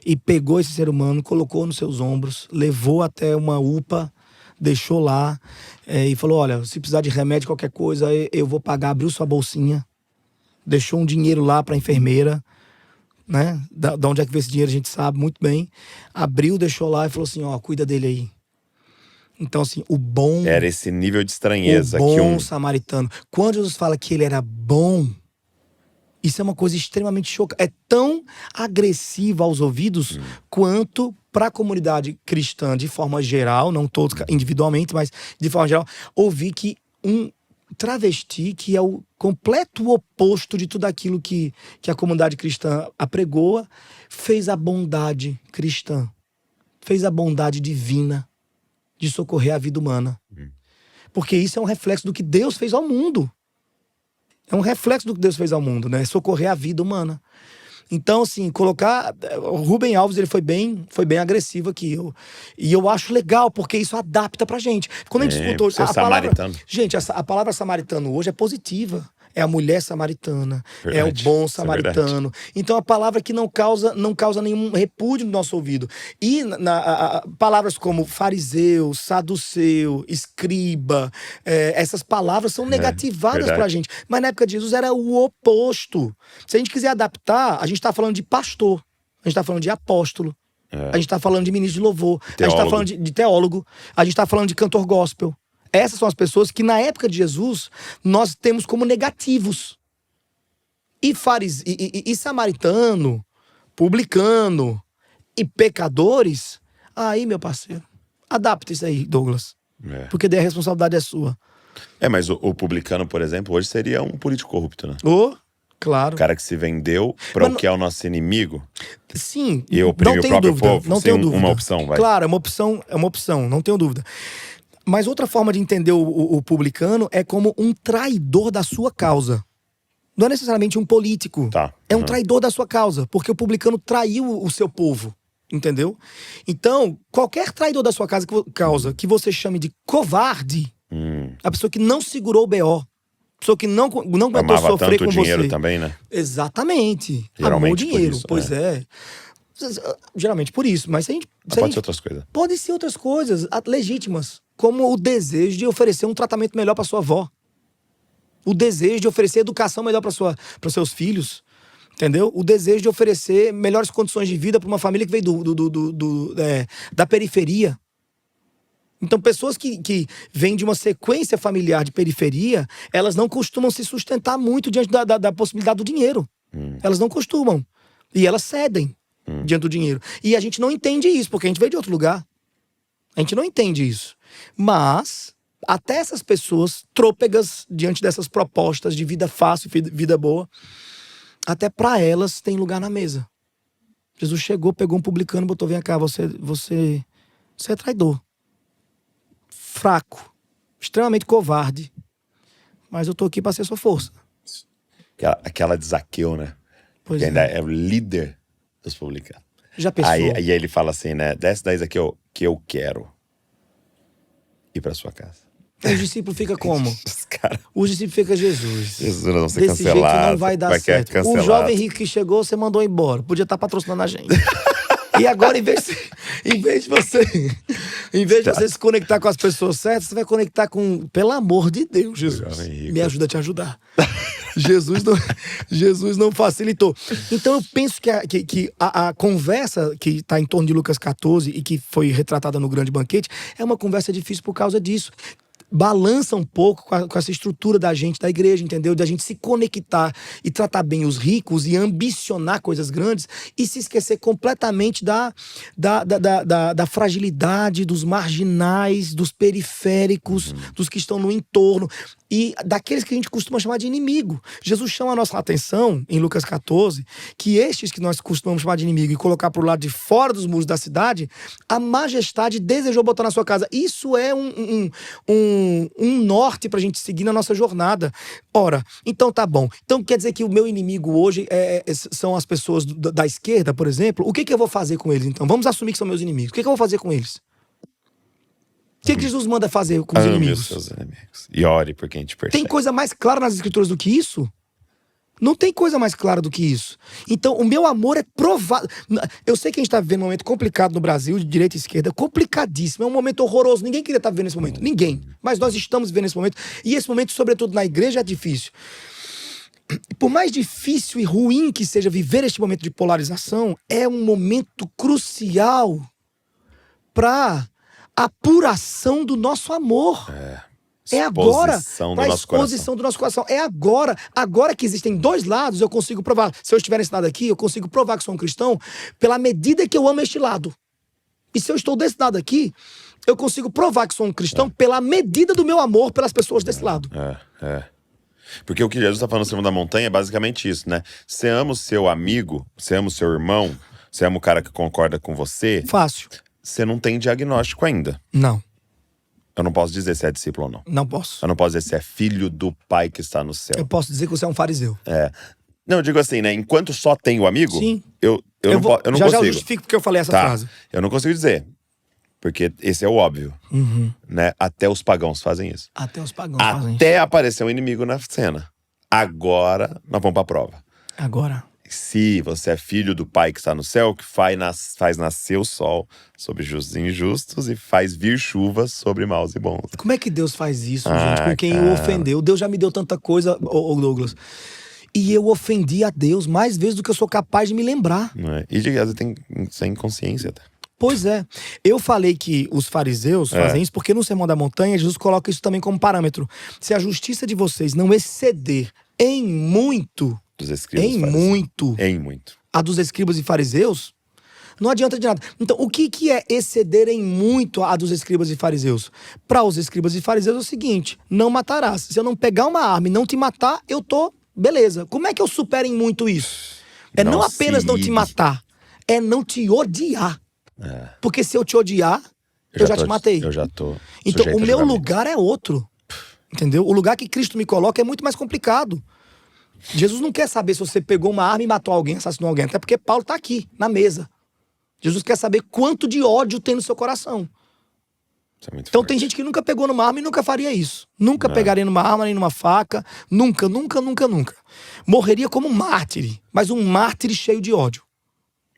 E pegou esse ser humano, colocou nos seus ombros, levou até uma UPA, deixou lá e falou, olha, se precisar de remédio, qualquer coisa, eu vou pagar. Abriu sua bolsinha, deixou um dinheiro lá para a enfermeira, né? Da onde é que veio esse dinheiro a gente sabe muito bem. Abriu, deixou lá e falou assim, ó, cuida dele aí. Então, assim, o bom... Era esse nível de estranheza. O bom samaritano. Quando Jesus fala que ele era bom, isso é uma coisa extremamente chocante. É tão agressiva aos ouvidos quanto para a comunidade cristã, de forma geral, não todos individualmente, mas de forma geral, ouvir que um travesti, que é o completo oposto de tudo aquilo que a comunidade cristã apregoa, fez a bondade cristã, fez a bondade divina de socorrer a vida humana. Porque isso é um reflexo do que Deus fez ao mundo. É um reflexo do que Deus fez ao mundo, né? Socorrer a vida humana. Então, assim, colocar... O Rubem Alves, ele foi bem agressivo aqui. E eu acho legal, porque isso adapta pra gente. Quando a gente escutou... Gente, a palavra samaritano hoje é positiva. É a mulher samaritana, é o bom samaritano. Então a palavra que não causa nenhum repúdio no nosso ouvido. E palavras como fariseu, saduceu, escriba, essas palavras são negativadas pra gente. Mas na época de Jesus era o oposto. Se a gente quiser adaptar, a gente tá falando de pastor, a gente tá falando de apóstolo, a gente tá falando de ministro de louvor, a gente tá falando de teólogo, a gente tá falando de cantor gospel. Essas são as pessoas que, na época de Jesus, nós temos como negativos. E samaritano, publicano e pecadores, aí, meu parceiro, adapta isso aí, Douglas. Porque daí a responsabilidade é sua. Mas o publicano, por exemplo, hoje seria um político corrupto, né? Claro. O cara que se vendeu para o que é o nosso inimigo. Sim, e oprimir o próprio povo. Não tenho dúvida. Uma opção, vai. Claro, é uma opção, não tenho dúvida. Mas outra forma de entender o publicano é como um traidor da sua causa. Não é necessariamente um político. É um traidor da sua causa, porque o publicano traiu o seu povo, entendeu? Então, qualquer traidor da sua causa que você chame de covarde, a pessoa que não segurou o BO, pessoa que não aguentou Amava sofrer tanto com o dinheiro você. também, né? Exatamente. Geralmente Amou o por dinheiro. isso, Pois é. Geralmente por isso. Mas se a gente, Pode ser outras coisas. pode ser outras coisas legítimas. Como o desejo de oferecer um tratamento melhor para sua avó. O desejo de oferecer educação melhor para seus filhos. Entendeu? O desejo de oferecer melhores condições de vida para uma família que veio da periferia. Então, pessoas que vêm de uma sequência familiar de periferia, elas não costumam se sustentar muito diante da possibilidade do dinheiro. Elas não costumam. E elas cedem diante do dinheiro. E a gente não entende isso, porque a gente veio de outro lugar. A gente não entende isso. Mas até essas pessoas trôpegas diante dessas propostas de vida fácil, vida boa, até para elas tem lugar na mesa. Jesus chegou, pegou um publicano e botou: vem cá, você é traidor. Fraco. Extremamente covarde. Mas eu tô aqui para ser sua força. Aquela de Zaqueu, né? Pois que ainda é o líder dos publicanos. Já pensou? Aí ele fala assim, né? Desce daí, Zaqueu, que eu quero ir pra sua casa. Os discípulos ficam como? Os discípulos ficam: Jesus. Jesus, nós vamos ser Desse jeito cancelados. não vai dar certo. O jovem rico que chegou, você mandou embora. Podia estar patrocinando a gente. E agora, em vez de você se conectar com as pessoas certas, você vai conectar com... Pelo amor de Deus, Jesus. Me ajuda a te ajudar. Jesus não facilitou. Então eu penso que a conversa que está em torno de Lucas 14 e que foi retratada no grande banquete é uma conversa difícil por causa disso. Balança um pouco com essa estrutura da gente, da igreja, entendeu? Da gente se conectar e tratar bem os ricos e ambicionar coisas grandes e se esquecer completamente da fragilidade, dos marginais, dos periféricos, dos que estão no entorno e daqueles que a gente costuma chamar de inimigo. Jesus chama a nossa atenção, em Lucas 14, que estes que nós costumamos chamar de inimigo e colocar para o lado de fora dos muros da cidade, a majestade desejou botar na sua casa. Isso é um norte pra gente seguir na nossa jornada. Ora, então tá bom. Então quer dizer que o meu inimigo hoje são as pessoas da esquerda, por exemplo? O que eu vou fazer com eles, então? Vamos assumir que são meus inimigos. O que eu vou fazer com eles? O que Jesus manda fazer com os inimigos? Ame os seus inimigos. E ore por quem te persegue. Tem coisa mais clara nas escrituras do que isso? Não tem coisa mais clara do que isso. Então, o meu amor é provado. Eu sei que a gente está vivendo um momento complicado no Brasil, de direita e esquerda, complicadíssimo. É um momento horroroso. Ninguém queria estar vivendo esse momento. Ninguém. Mas nós estamos vivendo esse momento. E esse momento, sobretudo na igreja, é difícil. Por mais difícil e ruim que seja viver este momento de polarização, é um momento crucial para a apuração do nosso amor. É agora, para a exposição do nosso coração. É agora. Agora que existem dois lados, eu consigo provar. Se eu estiver nesse lado aqui, eu consigo provar que sou um cristão pela medida que eu amo este lado. E se eu estou desse lado aqui, eu consigo provar que sou um cristão pela medida do meu amor pelas pessoas desse lado. Porque o que Jesus está falando no Sermão da Montanha é basicamente isso, né? Você ama o seu amigo, você ama o seu irmão, você ama o cara que concorda com você. Fácil. Você não tem diagnóstico ainda. Não. Eu não posso dizer se é discípulo ou não. Não posso. Eu não posso dizer se é filho do Pai que está no céu. Eu posso dizer que você é um fariseu. Não, eu digo assim, né? Enquanto só tem o amigo, sim. eu não consigo. Já justifico porque eu falei essa frase. Eu não consigo dizer. Porque esse é o óbvio. Né? Até os pagãos fazem isso. Até os pagãos fazem isso. Até aparecer um inimigo na cena. Agora, nós vamos pra prova. Agora. Se você é filho do Pai que está no céu, que faz nascer o sol sobre justos e injustos e faz vir chuvas sobre maus e bons. Como é que Deus faz isso, gente? Com quem o ofendeu? Deus já me deu tanta coisa, Douglas. E eu ofendi a Deus mais vezes do que eu sou capaz de me lembrar. E às vezes tem sem consciência até. Pois é. Eu falei que os fariseus fazem isso porque no Sermão da Montanha Jesus coloca isso também como parâmetro. Se a justiça de vocês não exceder em muito... Dos escribas em muito. A dos escribas e fariseus, não adianta de nada. Então, o que é exceder em muito a dos escribas e fariseus? Para os escribas e fariseus é o seguinte: não matarás. Se eu não pegar uma arma e não te matar, eu tô beleza. Como é que eu supero em muito isso? É não apenas não te matar, é não te odiar. Porque se eu te odiar, eu já te matei. Eu já tô. Então, o meu lugar é outro. Entendeu? O lugar que Cristo me coloca é muito mais complicado. Jesus não quer saber se você pegou uma arma e matou alguém, assassinou alguém. Até porque Paulo está aqui, na mesa. Jesus quer saber quanto de ódio tem no seu coração. Isso é muito Então forte. tem gente que nunca pegou numa arma e nunca faria isso. Nunca pegaria numa arma nem numa faca. Nunca, nunca, nunca, nunca. Morreria como um mártir, mas um mártir cheio de ódio.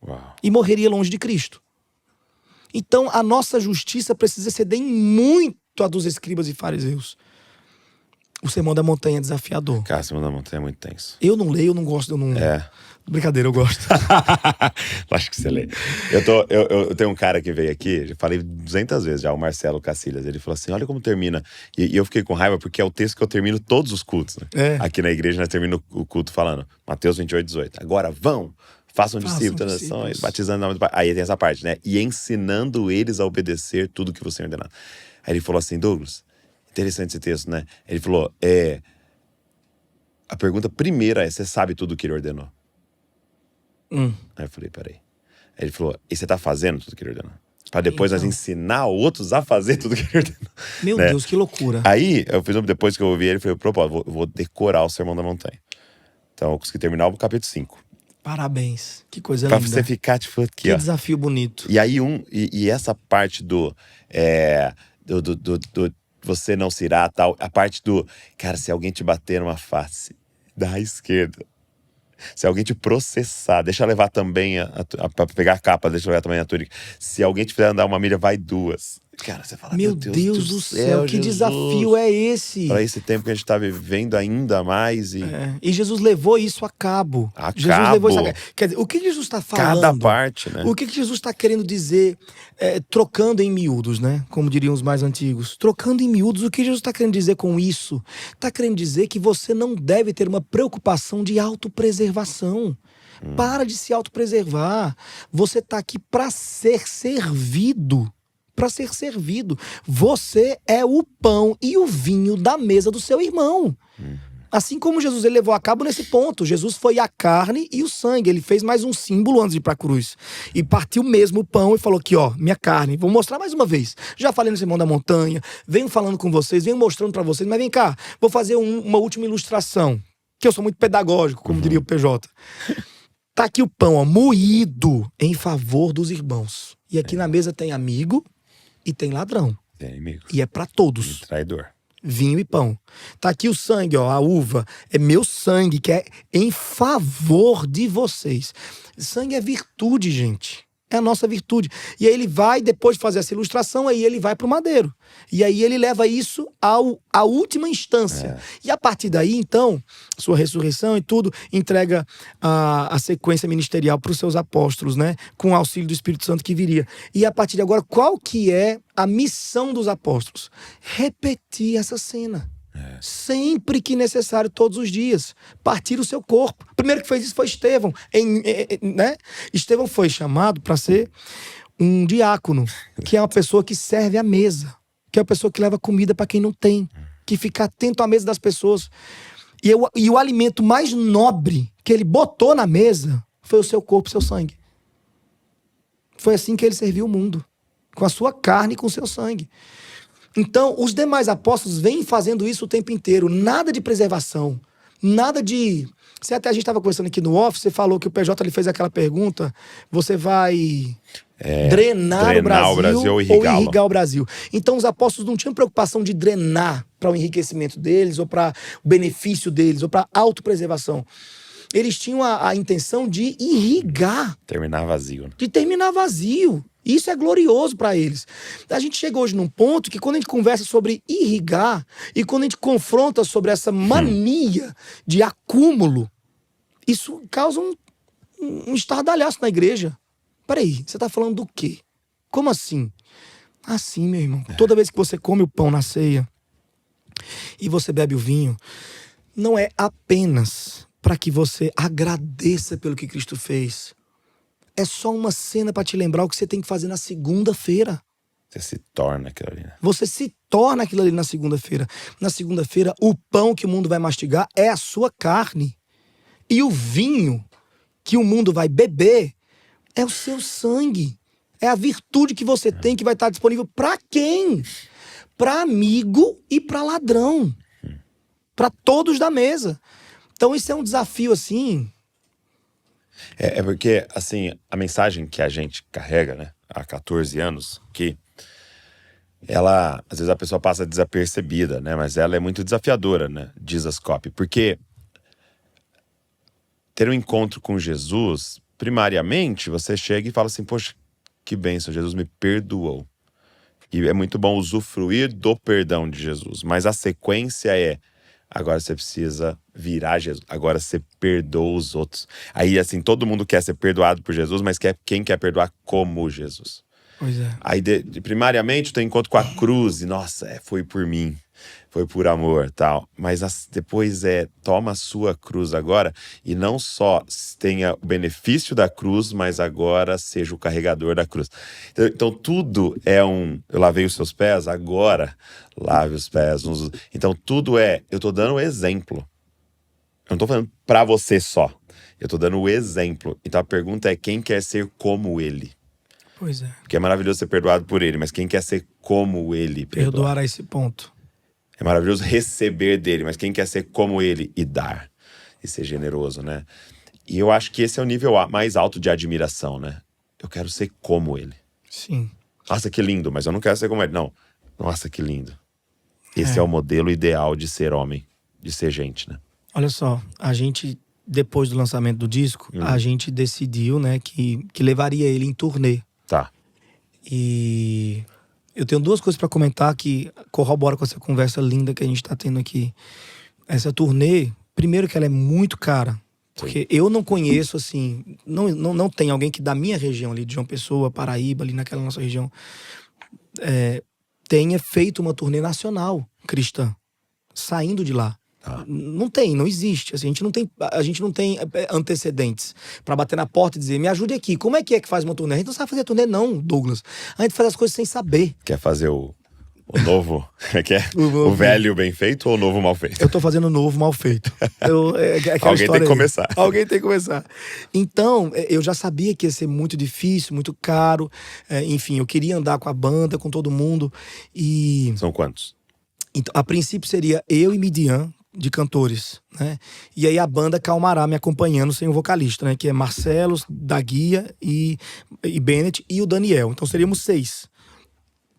Uau. E morreria longe de Cristo. Então a nossa justiça precisa exceder em muito a dos escribas e fariseus. O Sermão da Montanha é desafiador. Cara, Sermão da Montanha é muito tenso. Eu não leio, eu não gosto, eu não... É. Brincadeira, eu gosto. Acho que você lê. Eu tenho um cara que veio aqui, já falei 200 vezes já, o Marcelo Cacilhas. Ele falou assim, olha como termina. E eu fiquei com raiva porque é o texto que eu termino todos os cultos, né? É. Aqui na igreja nós terminamos o culto falando, Mateus 28, 18. Agora vão, façam discípulos, nações, batizando em nome do Pai. Aí tem essa parte, né? E ensinando eles a obedecer tudo que você ordenar. Aí ele falou assim, Douglas, interessante esse texto, né? Ele falou, a pergunta primeira é, você sabe tudo o que ele ordenou? Aí eu falei, peraí. Aí ele falou, e você tá fazendo tudo que ele ordenou? Pra depois nós ensinar outros a fazer tudo que ele ordenou. Meu né? Deus, que loucura. Aí, depois que eu ouvi ele, eu falei, propósito, vou decorar o Sermão da Montanha. Então eu consegui terminar o capítulo 5. Parabéns. Que coisa Pra linda. você ficar, tipo, aqui, Que ó. desafio bonito. E aí, e essa parte do você não se irá, tal. A parte do, cara, se alguém te bater numa face da esquerda, se alguém te processar, deixa eu levar também pra pegar a capa, deixa eu levar também a túnica. Se alguém te fizer andar uma milha, vai 2. Cara, você fala, Meu Deus do céu, que Jesus. desafio é esse? Para esse tempo que a gente tá vivendo ainda mais. E Jesus levou isso a cabo. A Jesus cabo. levou isso a cabo. Quer dizer, o que Jesus está falando? Cada parte, né? O que Jesus está querendo dizer, trocando em miúdos, né? Como diriam os mais antigos. Trocando em miúdos, o que Jesus está querendo dizer com isso? Está querendo dizer que você não deve ter uma preocupação de autopreservação. Para de se autopreservar. Você está aqui para ser servido. Para ser servido. Você é o pão e o vinho da mesa do seu irmão. Assim como Jesus ele levou a cabo nesse ponto. Jesus foi a carne e o sangue. Ele fez mais um símbolo antes de ir para a cruz. E partiu mesmo o pão e falou aqui, ó, minha carne. Vou mostrar mais uma vez. Já falei no Sermão da Montanha. Venho falando com vocês, venho mostrando para vocês. Mas vem cá, vou fazer uma última ilustração. Que eu sou muito pedagógico, como diria o PJ. Tá aqui o pão, ó, moído em favor dos irmãos. E aqui na mesa tem amigo e tem ladrão. Tem inimigo. E é para todos. Traidor. Vinho e pão. Tá aqui o sangue, ó, a uva. É meu sangue, que é em favor de vocês. Sangue é virtude, gente. É a nossa virtude. E aí ele vai, depois de fazer essa ilustração, aí ele vai pro madeiro. E aí ele leva isso à última instância. E a partir daí, então, sua ressurreição e tudo, entrega a sequência ministerial para os seus apóstolos, né? Com o auxílio do Espírito Santo que viria. E a partir de agora, qual que é a missão dos apóstolos? Repetir essa cena. Sempre que necessário, todos os dias. Partir o seu corpo. O primeiro que fez isso foi Estevão. Né? Estevão foi chamado para ser um diácono, que é uma pessoa que serve à mesa, que é uma pessoa que leva comida para quem não tem, que fica atento à mesa das pessoas. E o alimento mais nobre que ele botou na mesa foi o seu corpo, o seu sangue. Foi assim que ele serviu o mundo, com a sua carne e com o seu sangue. Então, os demais apóstolos vêm fazendo isso o tempo inteiro. Nada de preservação. Nada de... Você até a gente estava conversando aqui no off, você falou que o PJ ele fez aquela pergunta, você vai drenar o Brasil ou irrigar o Brasil. Então, os apóstolos não tinham preocupação de drenar para o enriquecimento deles, ou para o benefício deles, ou para a autopreservação. Eles tinham a intenção de irrigar. Terminar vazio. De terminar vazio. Isso é glorioso para eles. A gente chega hoje num ponto que quando a gente conversa sobre irrigar e quando a gente confronta sobre essa mania de acúmulo, isso causa um estardalhaço na igreja. Peraí, você tá falando do quê? Como assim? Assim, meu irmão. Toda vez que você come o pão na ceia e você bebe o vinho, não é apenas para que você agradeça pelo que Cristo fez. É só uma cena para te lembrar o que você tem que fazer na segunda-feira. Você se torna aquilo ali, né? Você se torna aquilo ali na segunda-feira. Na segunda-feira, o pão que o mundo vai mastigar é a sua carne. E o vinho que o mundo vai beber é o seu sangue. É a virtude que você tem que vai estar disponível para quem? Para amigo e para ladrão. Para todos da mesa. Então isso é um desafio assim... É porque, assim, a mensagem que a gente carrega, né, há 14 anos, que ela, às vezes a pessoa passa desapercebida, né? Mas ela é muito desafiadora, né? Jesus Cop. Porque ter um encontro com Jesus, primariamente, você chega e fala assim, poxa, que bênção, Jesus me perdoou. E é muito bom usufruir do perdão de Jesus. Mas a sequência é, agora você precisa virar Jesus. Agora você perdoa os outros. Aí, assim, todo mundo quer ser perdoado por Jesus, mas quem quer perdoar como Jesus? Pois é. Aí, primariamente, o teu encontro com a cruz. E, nossa, foi por mim. Foi por amor, tal. Mas depois toma a sua cruz agora. E não só tenha o benefício da cruz, mas agora seja o carregador da cruz. Então tudo é eu lavei os seus pés, agora lave os pés. Então tudo eu tô dando o exemplo. Eu não tô falando pra você só. Eu tô dando o exemplo. Então a pergunta é, quem quer ser como ele? Pois é. Porque é maravilhoso ser perdoado por ele, mas quem quer ser como ele? Perdoar a esse ponto. É maravilhoso receber dele, mas quem quer ser como ele e dar? E ser generoso, né? E eu acho que esse é o nível mais alto de admiração, né? Eu quero ser como ele. Sim. Nossa, que lindo, mas eu não quero ser como ele. Não. Nossa, que lindo. Esse é o modelo ideal de ser homem, de ser gente, né? Olha só, a gente, depois do lançamento do disco, a gente decidiu, né, que levaria ele em turnê. Tá. E eu tenho duas coisas pra comentar que corroboram com essa conversa linda que a gente tá tendo aqui. Essa turnê, primeiro que ela é muito cara. Porque eu não conheço, assim, não tem alguém que da minha região ali, de João Pessoa, Paraíba, ali naquela nossa região, tenha feito uma turnê nacional cristã, saindo de lá. Não existe. Assim, a gente não tem antecedentes pra bater na porta e dizer, me ajude aqui, como é que faz uma turnê? A gente não sabe fazer turnê não, Douglas. A gente faz as coisas sem saber. Quer fazer o novo? O velho bem feito ou o novo mal feito? Eu tô fazendo o novo mal feito. Alguém tem que começar. Alguém tem que começar. Então, eu já sabia que ia ser muito difícil, muito caro. Enfim, eu queria andar com a banda, com todo mundo. E São quantos? então, a princípio seria eu e Midian, de cantores, né? E aí a banda Calmará me acompanhando sem o vocalista, né? Que é Marcelo, da Guia e Bennett e o Daniel. Então seríamos 6.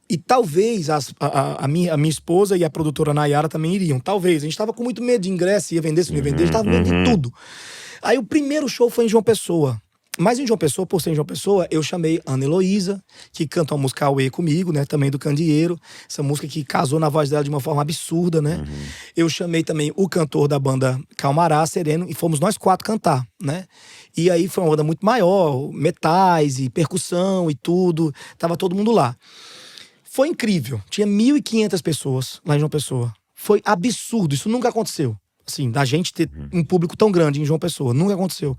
E talvez a minha esposa e a produtora Nayara também iriam. Talvez. A gente tava com muito medo de ingresso, se ia vender, se não ia vender. A gente tava com medo de tudo. Aí o primeiro show foi em João Pessoa. Mas em João Pessoa, por ser em João Pessoa, eu chamei Ana Heloísa, que canta uma música Auê comigo, né? Também do Candeeiro. Essa música que casou na voz dela de uma forma absurda, né? Eu chamei também o cantor da banda Calmará, Sereno, e fomos nós 4 cantar, né? E aí foi uma banda muito maior, metais e percussão e tudo. Tava todo mundo lá. Foi incrível. Tinha 1.500 pessoas lá em João Pessoa. Foi absurdo. Isso nunca aconteceu. Assim, da gente ter um público tão grande em João Pessoa. Nunca aconteceu.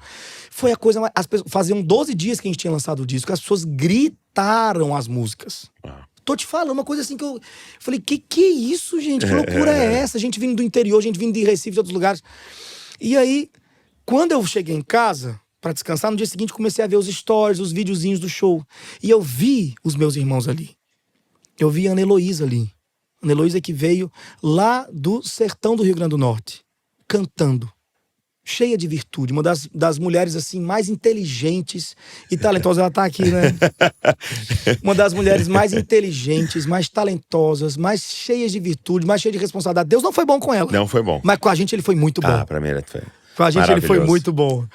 Foi a coisa mais... Faziam 12 dias que a gente tinha lançado o disco. As pessoas gritaram as músicas. Tô te falando uma coisa assim que eu falei, que é isso, gente? Que loucura é essa? A gente vindo do interior, a gente vindo de Recife, de outros lugares. E aí, quando eu cheguei em casa pra descansar, no dia seguinte comecei a ver os stories, os videozinhos do show. E eu vi os meus irmãos ali. Eu vi a Ana Heloísa ali. Ana Heloísa que veio lá do sertão do Rio Grande do Norte, cantando. Cheia de virtude. Uma das mulheres, assim, mais inteligentes e talentosas. Ela tá aqui, né? Uma das mulheres mais inteligentes, mais talentosas, mais cheias de virtude, mais cheias de responsabilidade. Deus não foi bom com ela. Não foi bom. Mas com a gente ele foi muito bom. Pra mim ele foi com a gente ele foi muito bom.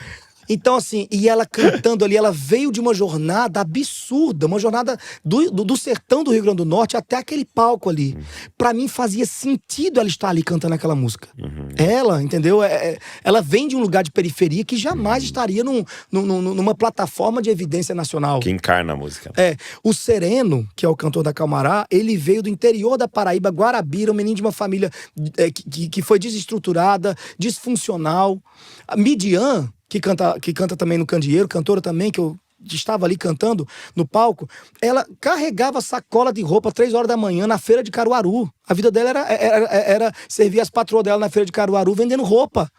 Então, assim, e ela cantando ali, ela veio de uma jornada absurda, uma jornada do sertão do Rio Grande do Norte até aquele palco ali. Pra mim fazia sentido ela estar ali cantando aquela música. Ela, entendeu? Ela vem de um lugar de periferia que jamais estaria numa plataforma de evidência nacional. Que encarna a música. O Sereno, que é o cantor da Calmará, ele veio do interior da Paraíba, Guarabira, um menino de uma família que foi desestruturada, disfuncional. A Midian, que canta também no Candeeiro, cantora também, que eu estava ali cantando no palco, ela carregava sacola de roupa 3 horas da manhã na feira de Caruaru. A vida dela era servir as patroas dela na feira de Caruaru vendendo roupa.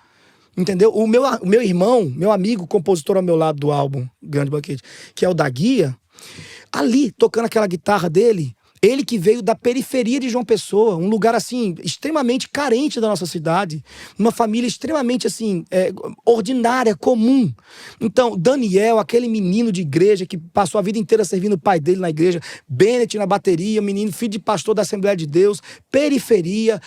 Entendeu? O meu irmão, meu amigo, compositor ao meu lado do álbum Grande Banquete, que é o da Guia, ali, tocando aquela guitarra dele, Ele que veio da periferia de João Pessoa, um lugar, assim, extremamente carente da nossa cidade. Uma família extremamente, assim, ordinária, comum. Então, Daniel, aquele menino de igreja que passou a vida inteira servindo o pai dele na igreja. Bennett na bateria, menino, filho de pastor da Assembleia de Deus. Periferia,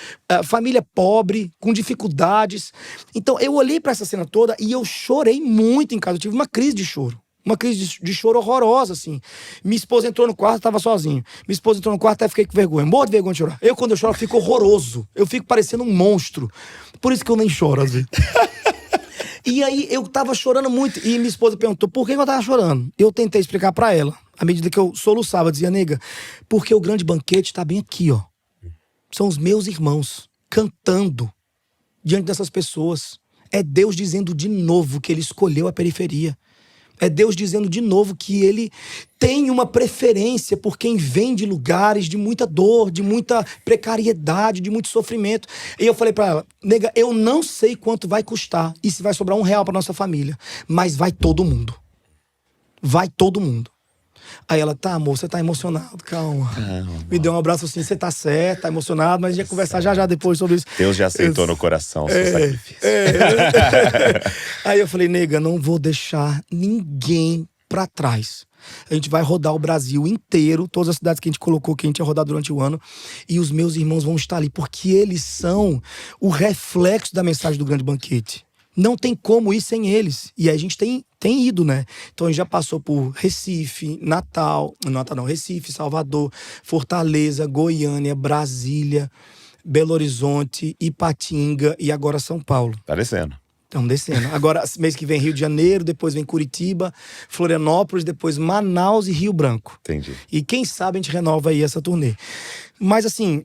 família pobre, com dificuldades. Então, eu olhei para essa cena toda e eu chorei muito em casa. Eu tive uma crise de choro. Uma crise de choro horrorosa, assim. Minha esposa entrou no quarto, eu tava sozinho. Minha esposa entrou no quarto, até fiquei com vergonha. Morro de vergonha de chorar. Quando eu choro, eu fico horroroso. Eu fico parecendo um monstro. Por isso que eu nem choro, às vezes. E aí, eu tava chorando muito. E minha esposa perguntou, por que eu tava chorando? Eu tentei explicar pra ela. À medida que eu soluçava, eu dizia, nega, porque o grande banquete tá bem aqui, ó. São os meus irmãos cantando diante dessas pessoas. É Deus dizendo de novo que ele escolheu a periferia. É Deus dizendo de novo que ele tem uma preferência por quem vem de lugares de muita dor, de muita precariedade, de muito sofrimento. E eu falei pra ela, nega, eu não sei quanto vai custar e se vai sobrar R$1 pra nossa família, mas vai todo mundo. Vai todo mundo. Aí ela, tá, amor, você tá emocionado, calma. Me deu um abraço assim, você tá certo, tá emocionado, mas a gente vai conversar já depois sobre isso. Deus já aceitou no coração o seu sacrifício. Aí eu falei, nega, não vou deixar ninguém pra trás. A gente vai rodar o Brasil inteiro, todas as cidades que a gente colocou, que a gente ia rodar durante o ano, e os meus irmãos vão estar ali, porque eles são o reflexo da mensagem do grande banquete. Não tem como ir sem eles. E a gente tem ido, né? Então a gente já passou por Recife, Recife, Salvador, Fortaleza, Goiânia, Brasília, Belo Horizonte, Ipatinga e agora São Paulo. Tá descendo. Estamos descendo. Agora, mês que vem Rio de Janeiro, depois vem Curitiba, Florianópolis, depois Manaus e Rio Branco. Entendi. E quem sabe a gente renova aí essa turnê. Mas assim,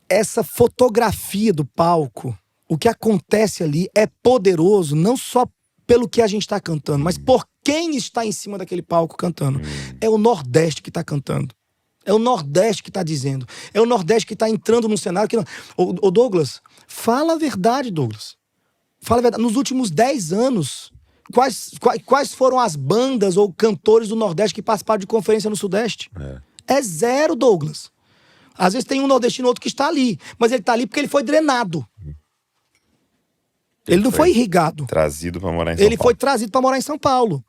essa fotografia do palco, o que acontece ali é poderoso, não só pelo que a gente está cantando, mas por quem está em cima daquele palco cantando. É o Nordeste que está cantando. É o Nordeste que está dizendo. É o Nordeste que está entrando num cenário que... Ô Douglas, fala a verdade, Douglas. Fala a verdade. Nos últimos 10 anos, quais foram as bandas ou cantores do Nordeste que participaram de conferência no Sudeste? É zero, Douglas. Às vezes tem um nordestino, outro que está ali. Mas ele está ali porque ele foi drenado. Ele não foi irrigado. Trazido para morar em São Paulo. Ele foi trazido para morar em São Paulo.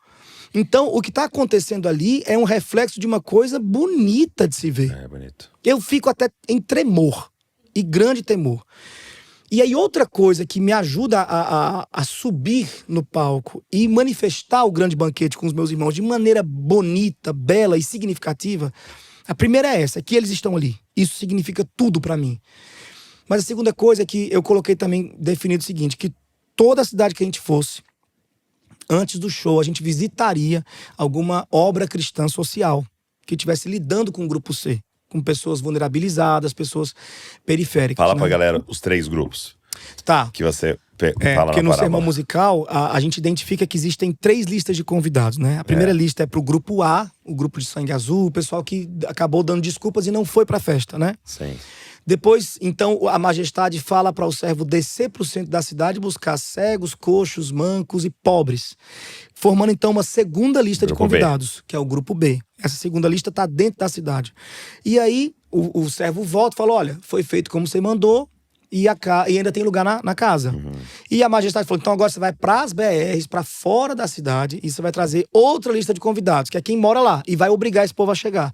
Então, o que está acontecendo ali é um reflexo de uma coisa bonita de se ver. É bonito. Eu fico até em tremor. E grande temor. E aí, outra coisa que me ajuda a subir no palco e manifestar o grande banquete com os meus irmãos de maneira bonita, bela e significativa, a primeira é essa, que eles estão ali. Isso significa tudo para mim. Mas a segunda coisa é que eu coloquei também definido o seguinte, que toda cidade que a gente fosse, antes do show, a gente visitaria alguma obra cristã social que estivesse lidando com o grupo C, com pessoas vulnerabilizadas, pessoas periféricas. Fala pra galera os 3 grupos. Tá. Que você fala porque no sermão musical, a gente identifica que existem 3 listas de convidados, né? A primeira lista é pro grupo A, o grupo de sangue azul, o pessoal que acabou dando desculpas e não foi pra festa, né? Sim. Depois, então, a majestade fala para o servo descer para o centro da cidade e buscar cegos, coxos, mancos e pobres. Formando, então, uma segunda lista de convidados, que é o grupo B. Essa segunda lista está dentro da cidade. E aí, o servo volta e fala, olha, foi feito como você mandou, e ainda tem lugar na casa. E a majestade falou, então agora você vai para as BRs, para fora da cidade, e você vai trazer outra lista de convidados, que é quem mora lá, e vai obrigar esse povo a chegar.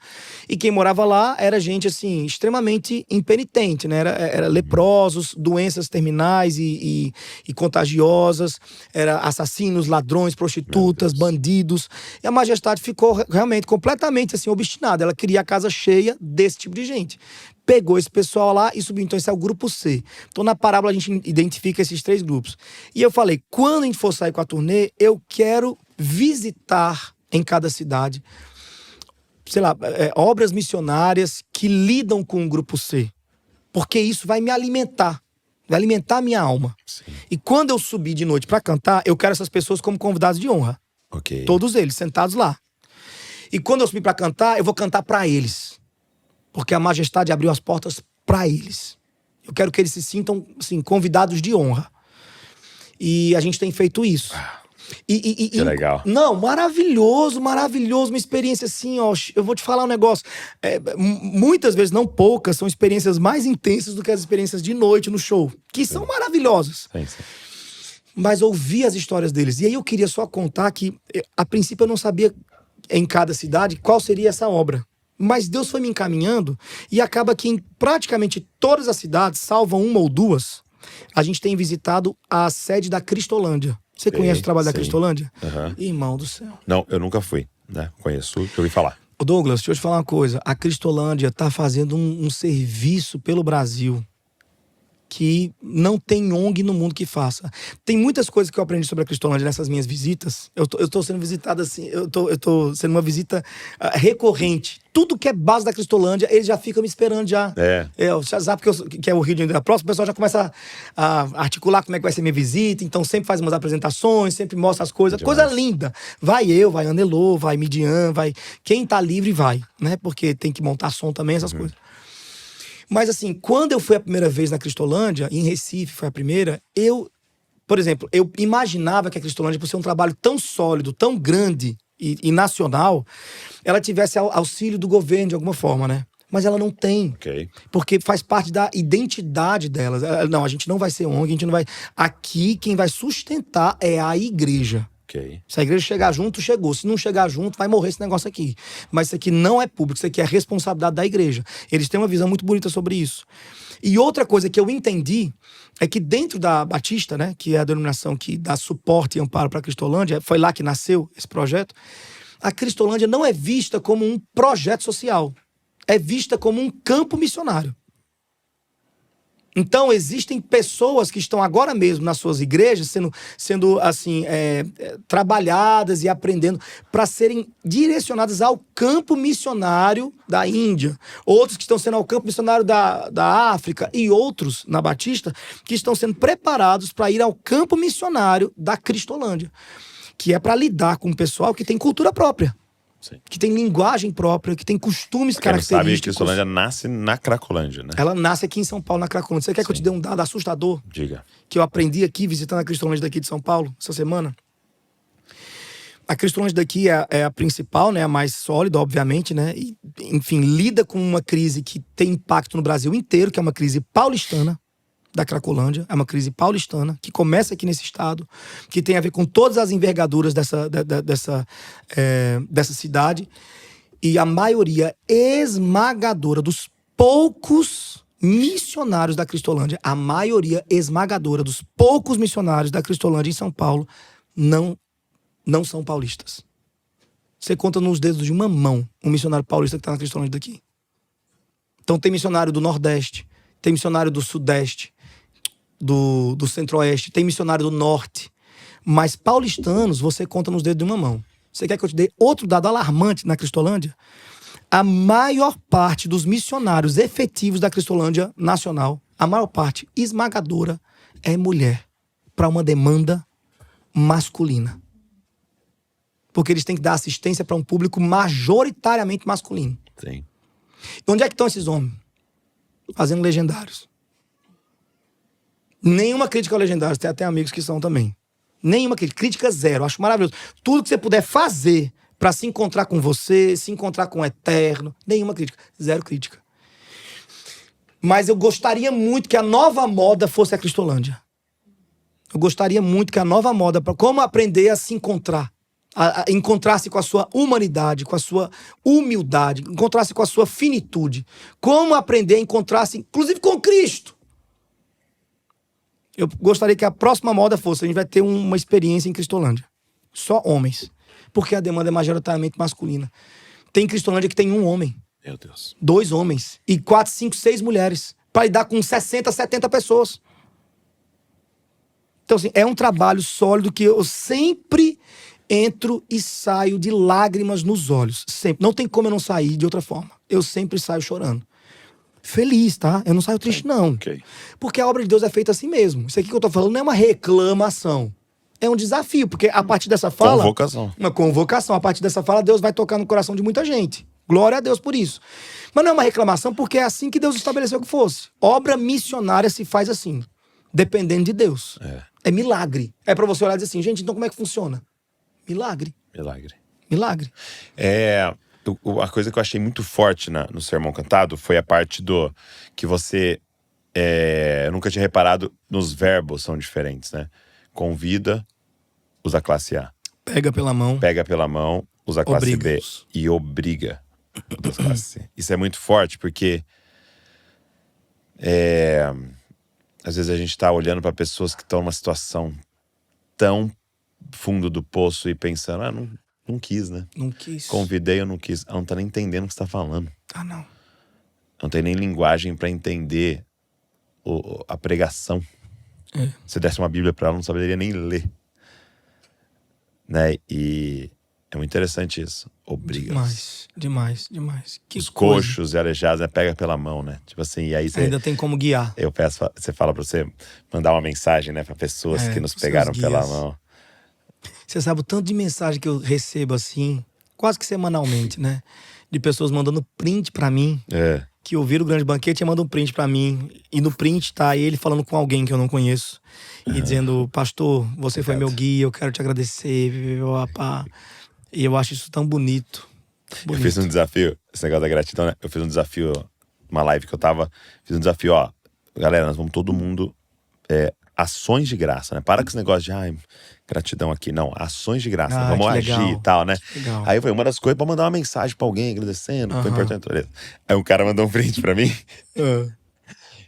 E quem morava lá era gente, assim, extremamente impenitente, né? Era leprosos, doenças terminais e contagiosas, era assassinos, ladrões, prostitutas, bandidos. E a majestade ficou realmente completamente, assim, obstinada. Ela queria a casa cheia desse tipo de gente. Pegou esse pessoal lá e subiu. Então esse é o grupo C. Então na parábola a gente identifica esses 3 grupos. E eu falei, quando a gente for sair com a turnê, eu quero visitar em cada cidade, sei lá, obras missionárias que lidam com o grupo C. Porque isso vai me alimentar. Vai alimentar a minha alma. Sim. E quando eu subir de noite pra cantar, eu quero essas pessoas como convidados de honra. Ok. Todos eles, sentados lá. E quando eu subir pra cantar, eu vou cantar pra eles. Porque a majestade abriu as portas para eles. Eu quero que eles se sintam, assim, convidados de honra. E a gente tem feito isso. Que legal. Não, maravilhoso, uma experiência assim, ó. Eu vou te falar um negócio. Muitas vezes, não poucas, são experiências mais intensas do que as experiências de noite no show, que são maravilhosas. Sim. Mas ouvir as histórias deles. E aí eu queria só contar que, a princípio, eu não sabia em cada cidade qual seria essa obra. Mas Deus foi me encaminhando e acaba que em praticamente todas as cidades, salvo uma ou duas, a gente tem visitado a sede da Cristolândia. Você conhece o trabalho da Cristolândia? Uhum. Irmão do céu. Não, eu nunca fui, né? Conheço, já ouvi falar. Douglas, deixa eu te falar uma coisa. A Cristolândia está fazendo um serviço pelo Brasil que não tem ONG no mundo que faça. Tem muitas coisas que eu aprendi sobre a Cristolândia nessas minhas visitas. Eu tô sendo visitado assim, eu tô sendo uma visita recorrente. Tudo que é base da Cristolândia, eles já ficam me esperando já. Já sabe que é o Rio de Janeiro próximo, o pessoal já começa a articular como é que vai ser minha visita, então sempre faz umas apresentações, sempre mostra as coisas. Coisa linda. Vai Anelô, vai Midian, vai... Quem tá livre vai, né? Porque tem que montar som também, essas coisas. Mas assim, quando eu fui a primeira vez na Cristolândia, em Recife foi a primeira, por exemplo, eu imaginava que a Cristolândia, por ser um trabalho tão sólido, tão grande e nacional, ela tivesse auxílio do governo de alguma forma, né? Mas ela não tem. Porque faz parte da identidade delas. Não, a gente não vai ser ONG, a gente não vai... Aqui, quem vai sustentar é a igreja. Se a igreja chegar junto, chegou. Se não chegar junto, vai morrer esse negócio aqui. Mas isso aqui não é público, isso aqui é responsabilidade da igreja. Eles têm uma visão muito bonita sobre isso. E outra coisa que eu entendi é que dentro da Batista, né, que é a denominação que dá suporte e amparo para a Cristolândia, foi lá que nasceu esse projeto, a Cristolândia não é vista como um projeto social. É vista como um campo missionário. Então, existem pessoas que estão agora mesmo nas suas igrejas sendo assim, trabalhadas e aprendendo para serem direcionadas ao campo missionário da Índia. Outros que estão sendo ao campo missionário da África e outros, na Batista, que estão sendo preparados para ir ao campo missionário da Cristolândia, que é para lidar com o pessoal que tem cultura própria. Sim. Que tem linguagem própria, que tem costumes característicos. Você sabe que a Cristolândia nasce na Cracolândia, né? Ela nasce aqui em São Paulo, na Cracolândia. Você quer que eu te dê um dado assustador? Diga. Que eu aprendi aqui, visitando a Cristolândia daqui de São Paulo, essa semana. A Cristolândia daqui é a principal, né? A mais sólida, obviamente, né? E, enfim, lida com uma crise que tem impacto no Brasil inteiro, que é uma crise paulistana da Cracolândia. É uma crise paulistana, que começa aqui nesse estado, que tem a ver com todas as envergaduras dessa cidade. E a maioria esmagadora dos poucos missionários da Cristolândia, a maioria esmagadora dos poucos missionários da Cristolândia em São Paulo não são paulistas. Você conta nos dedos de uma mão um missionário paulista que está na Cristolândia daqui. Então tem missionário do Nordeste, tem missionário do Sudeste, do Centro-Oeste, tem missionário do Norte. Mas paulistanos você conta nos dedos de uma mão. Você quer que eu te dê outro dado alarmante na Cristolândia? A maior parte dos missionários efetivos da Cristolândia nacional, a maior parte esmagadora, é mulher, para uma demanda masculina. Porque eles têm que dar assistência para um público majoritariamente masculino. Sim. Onde é que estão esses homens? Fazendo legendários. Nenhuma crítica ao legendários, tem até amigos que são também. Nenhuma crítica zero, acho maravilhoso. Tudo que você puder fazer para se encontrar com você, se encontrar com o eterno, nenhuma crítica, zero crítica. Mas eu gostaria muito que a nova moda fosse a Cristolândia. Eu gostaria muito que a nova moda, para como aprender a se encontrar, a encontrar-se com a sua humanidade, com a sua humildade, encontrar-se com a sua finitude. Como aprender a encontrar-se, inclusive com Cristo. Eu gostaria que a próxima moda fosse, a gente vai ter uma experiência em Cristolândia. Só homens. Porque a demanda é majoritariamente masculina. Tem Cristolândia que tem um homem. Meu Deus. 2 homens. E 4, 5, 6 mulheres. Para lidar com 60, 70 pessoas. Então, assim, é um trabalho sólido que eu sempre entro e saio de lágrimas nos olhos. Sempre. Não tem como eu não sair de outra forma. Eu sempre saio chorando. Feliz, tá? Eu não saio triste, não. Okay. Porque a obra de Deus é feita assim mesmo. Isso aqui que eu tô falando não é uma reclamação. É um desafio, porque a partir dessa fala... Convocação. Uma convocação. A partir dessa fala, Deus vai tocar no coração de muita gente. Glória a Deus por isso. Mas não é uma reclamação, porque é assim que Deus estabeleceu que fosse. Obra missionária se faz assim. dependendo de Deus. É. É milagre. É pra você olhar e dizer assim, gente, então como é que funciona? Milagre. Milagre. Milagre. A coisa que eu achei muito forte no Sermão Cantado foi a parte do que você... eu nunca tinha reparado nos verbos são diferentes, né? Convida, usa a classe A. Pega pela mão. Pega pela mão, usa a classe B. E obriga, usa a classe C. Isso é muito forte, porque... às vezes a gente tá olhando para pessoas que estão numa situação tão fundo do poço e pensando, não quis, né? Não quis. Convidei, eu não quis. Ela não tá nem entendendo o que você tá falando. Não. Não tem nem linguagem para entender a pregação. Se desse uma Bíblia para ela, não saberia nem ler. Né? E é muito interessante isso. Obriga. Demais. Que os coisa. coxos e aleijados, né? Pega pela mão, né? Tipo assim, e aí você... Ainda tem como guiar. Eu peço, você fala pra você mandar uma mensagem, né? Pra pessoas que nos pegaram pela mão. Você sabe o tanto de mensagem que eu recebo assim, quase que semanalmente, né? De pessoas mandando print pra mim. Que ouviram o Grande Banquete e mandam um print pra mim. E no print tá ele falando com alguém que eu não conheço. E dizendo, pastor, você foi meu guia, eu quero te agradecer. E eu acho isso tão bonito. Eu fiz um desafio, esse negócio da gratidão, né? Eu fiz um desafio, uma live que eu tava, fiz um desafio, ó. Galera, nós vamos todo mundo, ações de graça, né? Para com esse negócio de, gratidão aqui. Não, ações de graça, vamos agir e tal, né? Legal. Aí foi uma das coisas pra mandar uma mensagem pra alguém agradecendo, foi importante. Aí um cara mandou um print pra mim,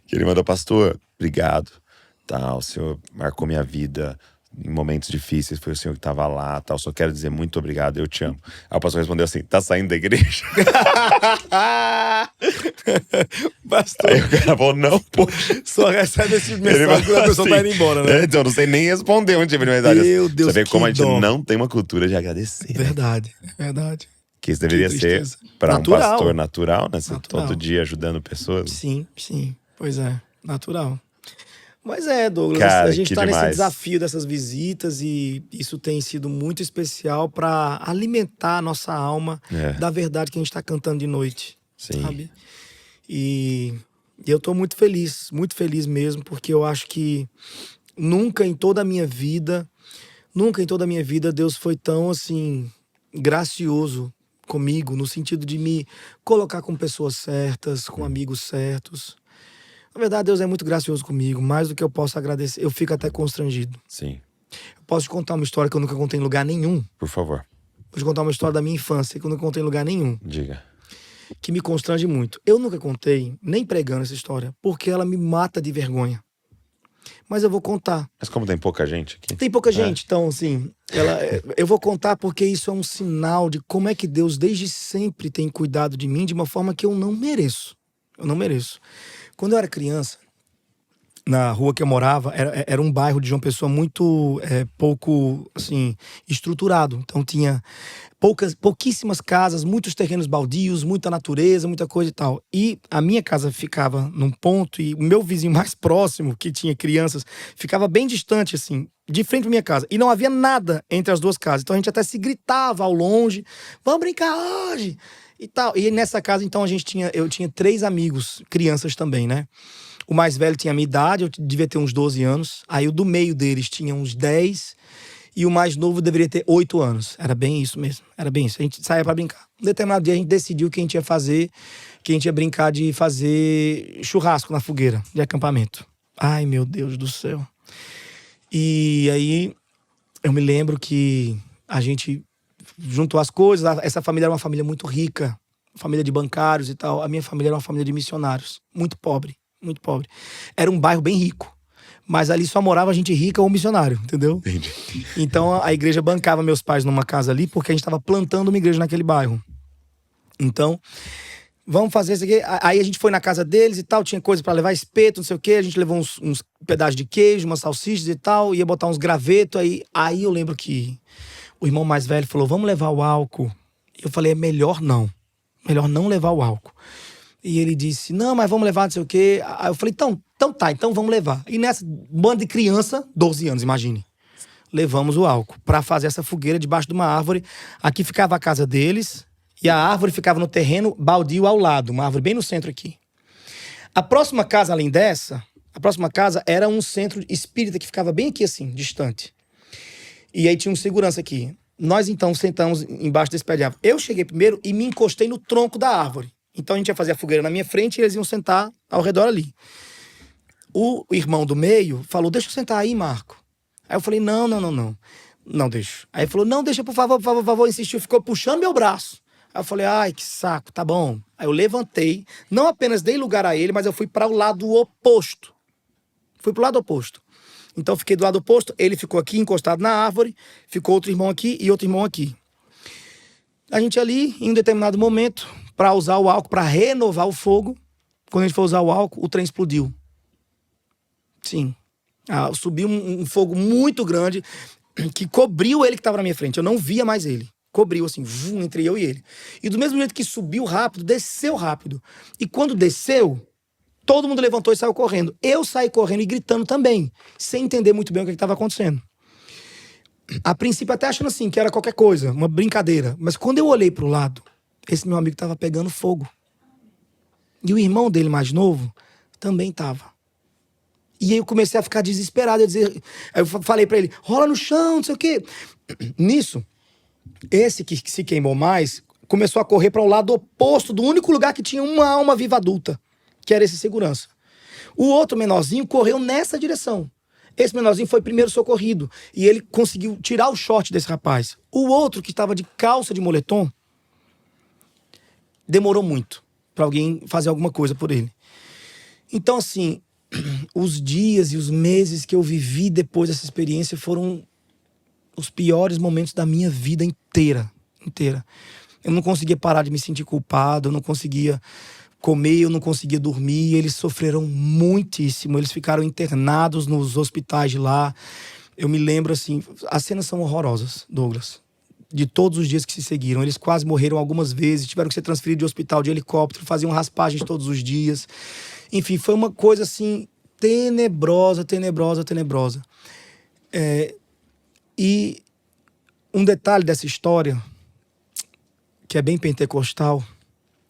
que ele mandou, pastor, obrigado, tal, o senhor marcou minha vida em momentos difíceis, foi o senhor que tava lá, tal, só quero dizer muito obrigado, eu te amo. Aí o pastor respondeu assim, tá saindo da igreja? Pastor. Aí o cara falou, não, pô. Só recebe esse mensagem quando a pessoa tá indo embora, né? Então eu não sei nem responder um tipo de mensagem. Meu Deus, você vê como a gente não tem uma cultura de agradecer. Verdade. Que isso deveria ser para um pastor natural, né? Você todo dia ajudando pessoas. Sim. Pois é, natural. Mas Douglas, cara, a gente tá demais. nesse desafio dessas visitas e isso tem sido muito especial para alimentar a nossa alma da verdade que a gente tá cantando de noite. Sim. Sabe? E eu tô muito feliz mesmo, porque eu acho que nunca em toda a minha vida Deus foi tão, assim, gracioso comigo, no sentido de me colocar com pessoas certas, com amigos certos. Na verdade, Deus é muito gracioso comigo, mais do que eu posso agradecer. Eu fico até constrangido. Sim. Eu posso te contar uma história que eu nunca contei em lugar nenhum. Por favor. Vou te contar uma história da minha infância que eu nunca contei em lugar nenhum. Diga. Que me constrange muito. Eu nunca contei, nem pregando essa história, porque ela me mata de vergonha. Mas eu vou contar. Mas como tem pouca gente aqui? Tem pouca gente, então, assim, eu vou contar porque isso é um sinal de como é que Deus desde sempre tem cuidado de mim de uma forma que eu não mereço. Eu não mereço. Quando eu era criança, na rua que eu morava, era um bairro de João Pessoa muito pouco, assim, estruturado. Então tinha pouquíssimas casas, muitos terrenos baldios, muita natureza, muita coisa e tal. E a minha casa ficava num ponto e o meu vizinho mais próximo, que tinha crianças, ficava bem distante, assim, de frente pra minha casa. E não havia nada entre as duas casas. Então a gente até se gritava ao longe, vamos brincar hoje! E tal. E nessa casa, então, eu tinha 3 amigos, crianças também, né? O mais velho tinha a minha idade, eu devia ter uns 12 anos. Aí o do meio deles tinha uns 10. E o mais novo deveria ter 8 anos. Era bem isso mesmo. Era bem isso. A gente saía pra brincar. Um determinado dia a gente decidiu que a gente ia fazer, que a gente ia brincar de fazer churrasco na fogueira de acampamento. Ai, meu Deus do céu. E aí eu me lembro que a gente juntou as coisas. Essa família era uma família muito rica, família de bancários e tal. A minha família era uma família de missionários, muito pobre. Era um bairro bem rico, mas ali só morava gente rica ou missionário, entendeu? Entendi. Então a igreja bancava meus pais numa casa ali porque a gente estava plantando uma igreja naquele bairro. Então, vamos fazer isso aqui. Aí a gente foi na casa deles e tal, tinha coisa para levar, espeto, não sei o quê. A gente levou uns pedaços de queijo, umas salsichas e tal, ia botar uns gravetos. Aí eu lembro que o irmão mais velho falou, vamos levar o álcool. Eu falei, é melhor não levar o álcool. E ele disse, não, mas vamos levar não sei o quê. Aí eu falei, então vamos levar. E nessa banda de criança, 12 anos, imagine. Levamos o álcool pra fazer essa fogueira debaixo de uma árvore. Aqui ficava a casa deles e a árvore ficava no terreno baldio ao lado, uma árvore bem no centro aqui. A próxima casa além dessa A próxima casa era um centro espírita que ficava bem aqui assim, distante. E aí tinha um segurança aqui. Nós então sentamos embaixo desse pé de árvore. Eu cheguei primeiro e me encostei no tronco da árvore. Então a gente ia fazer a fogueira na minha frente e eles iam sentar ao redor ali. O irmão do meio falou, deixa eu sentar aí, Marco. Aí eu falei, não. Não deixo. Aí ele falou, não, deixa, por favor, insistiu, ficou puxando meu braço. Aí eu falei, ai, que saco, tá bom. Aí eu levantei, não apenas dei lugar a ele, mas eu fui para o lado oposto. Fui pro lado oposto. Então eu fiquei do lado oposto, ele ficou aqui encostado na árvore, ficou outro irmão aqui e outro irmão aqui. A gente ali, em um determinado momento, para usar o álcool, para renovar o fogo, quando a gente foi usar o álcool, o trem explodiu. Sim. Subiu um fogo muito grande que cobriu ele que estava na minha frente. Eu não via mais ele. Cobriu assim, entre eu e ele. E do mesmo jeito que subiu rápido, desceu rápido. E quando desceu, todo mundo levantou e saiu correndo. Eu saí correndo e gritando também, sem entender muito bem o que estava acontecendo. A princípio até achando assim, que era qualquer coisa, uma brincadeira. Mas quando eu olhei pro lado, esse meu amigo estava pegando fogo. E o irmão dele mais novo também estava. E aí eu comecei a ficar desesperado. Aí eu falei pra ele, rola no chão, não sei o quê. Nisso, esse que se queimou mais, começou a correr para o lado oposto do único lugar que tinha uma alma viva adulta, que era esse segurança. O outro menorzinho correu nessa direção. Esse menorzinho foi primeiro socorrido. E ele conseguiu tirar o short desse rapaz. O outro, que estava de calça de moletom, demorou muito para alguém fazer alguma coisa por ele. Então, assim, os dias e os meses que eu vivi depois dessa experiência foram os piores momentos da minha vida inteira. Eu não conseguia parar de me sentir culpado, eu não conseguia comer, eu não conseguia dormir. Eles sofreram muitíssimo, eles ficaram internados nos hospitais de lá. Eu me lembro, assim, as cenas são horrorosas, Douglas, de todos os dias que se seguiram. Eles quase morreram algumas vezes, tiveram que ser transferidos de hospital de helicóptero, faziam raspagens todos os dias. Enfim, foi uma coisa, assim, tenebrosa. E um detalhe dessa história, que é bem pentecostal,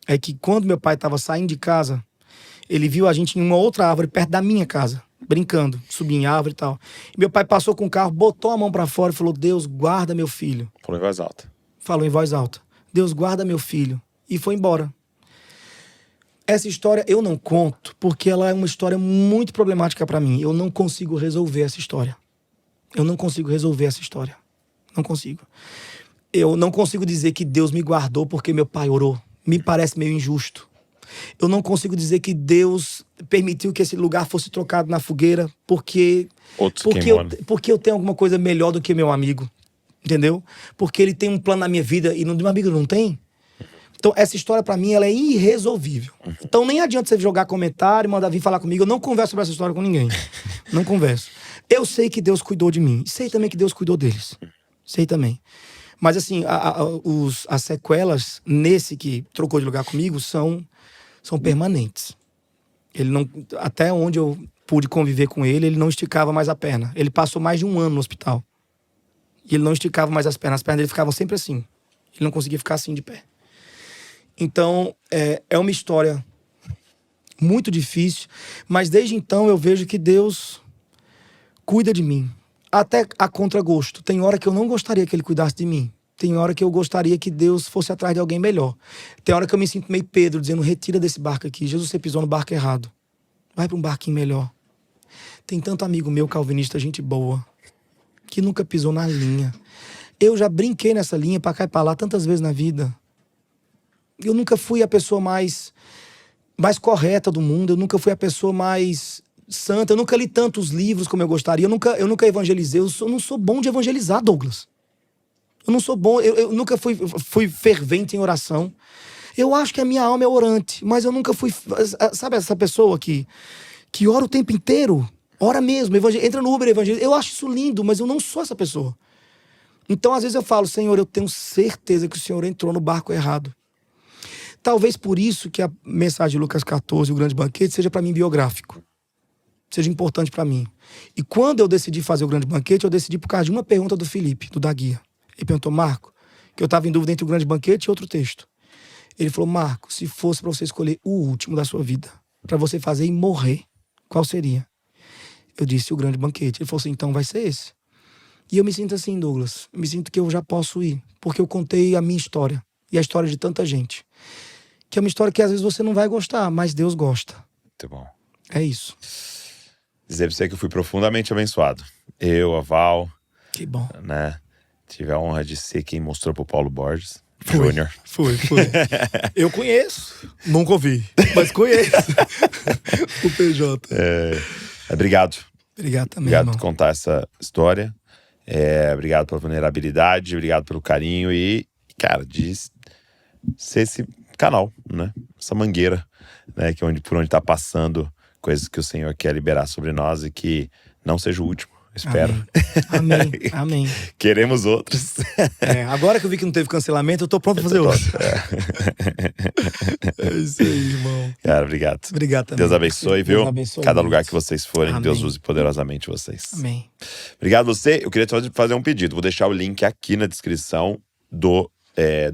é que quando meu pai estava saindo de casa, ele viu a gente em uma outra árvore perto da minha casa, brincando, subia em árvore e tal. E meu pai passou com o carro, botou a mão para fora e falou, Deus, guarda meu filho. Falou em voz alta. Falou em voz alta. Deus, guarda meu filho. E foi embora. Essa história eu não conto porque ela é uma história muito problemática para mim. Eu não consigo resolver essa história. Não consigo. Eu não consigo dizer que Deus me guardou porque meu pai orou. Me parece meio injusto. Eu não consigo dizer que Deus permitiu que esse lugar fosse trocado na fogueira porque eu tenho alguma coisa melhor do que meu amigo. Entendeu? Porque ele tem um plano na minha vida e meu amigo não tem. Então, essa história, pra mim, ela é irresolvível. Então, nem adianta você jogar comentário, mandar vir falar comigo. Eu não converso sobre essa história com ninguém. Não converso. Eu sei que Deus cuidou de mim. Sei também que Deus cuidou deles. Sei também. Mas, assim, as sequelas nesse que trocou de lugar comigo são permanentes. Ele não, até onde eu pude conviver com ele, ele não esticava mais a perna. Ele passou mais de 1 ano no hospital. E ele não esticava mais as pernas dele ficavam sempre assim. Ele não conseguia ficar assim de pé. Então, é uma história muito difícil, mas desde então eu vejo que Deus cuida de mim. Até a contragosto. Tem hora que eu não gostaria que ele cuidasse de mim. Tem hora que eu gostaria que Deus fosse atrás de alguém melhor. Tem hora que eu me sinto meio Pedro, dizendo, retira desse barco aqui. Jesus, você pisou no barco errado. Vai para um barquinho melhor. Tem tanto amigo meu, calvinista, gente boa, que nunca pisou na linha. Eu já brinquei nessa linha pra cá e pra lá tantas vezes na vida. Eu nunca fui a pessoa mais correta do mundo. Eu nunca fui a pessoa mais santa. Eu nunca li tantos livros como eu gostaria. Eu nunca evangelizei. Eu não sou bom de evangelizar, Douglas. Eu não sou bom. Eu nunca fui fervente em oração. Eu acho que a minha alma é orante, mas eu nunca fui... Sabe essa pessoa que ora o tempo inteiro? Ora mesmo, entra no Uber, evangeliza. Eu acho isso lindo, mas eu não sou essa pessoa. Então, às vezes eu falo, Senhor, eu tenho certeza que o Senhor entrou no barco errado. Talvez por isso que a mensagem de Lucas 14, o grande banquete, seja para mim biográfico. Seja importante para mim. E quando eu decidi fazer o grande banquete, eu decidi por causa de uma pergunta do Felipe, do Daguia. Ele perguntou, Marco, que eu estava em dúvida entre o grande banquete e outro texto. Ele falou, Marco, se fosse para você escolher o último da sua vida, para você fazer e morrer, qual seria? Eu disse: o grande banquete. Ele falou assim: então vai ser esse. E eu me sinto assim, Douglas. Eu me sinto que eu já posso ir. Porque eu contei a minha história. E a história de tanta gente. Que é uma história que às vezes você não vai gostar, mas Deus gosta. Muito bom. É isso. Dizer pra você que eu fui profundamente abençoado. Eu, a Val, Que bom. né? Tive a honra de ser quem mostrou pro Paulo Borges Júnior. Foi. Eu conheço. Nunca ouvi, mas conheço. O PJ. Obrigado. Obrigado também, Obrigado irmão. por contar essa história. Obrigado pela vulnerabilidade. Obrigado pelo carinho. E, cara, de ser esse canal, né? Essa mangueira, né? Que por onde tá passando coisas que o Senhor quer liberar sobre nós e que não seja o último. Espero. Amém. Queremos outros. Agora que eu vi que não teve cancelamento, eu tô pronto pra fazer outro. É isso aí, irmão. Cara, obrigado. Obrigado também. Deus abençoe, viu? Deus abençoe Cada muito. lugar que vocês forem, Amém. Deus use poderosamente vocês. Amém. Obrigado a você. Eu queria fazer um pedido. Vou deixar o link aqui na descrição do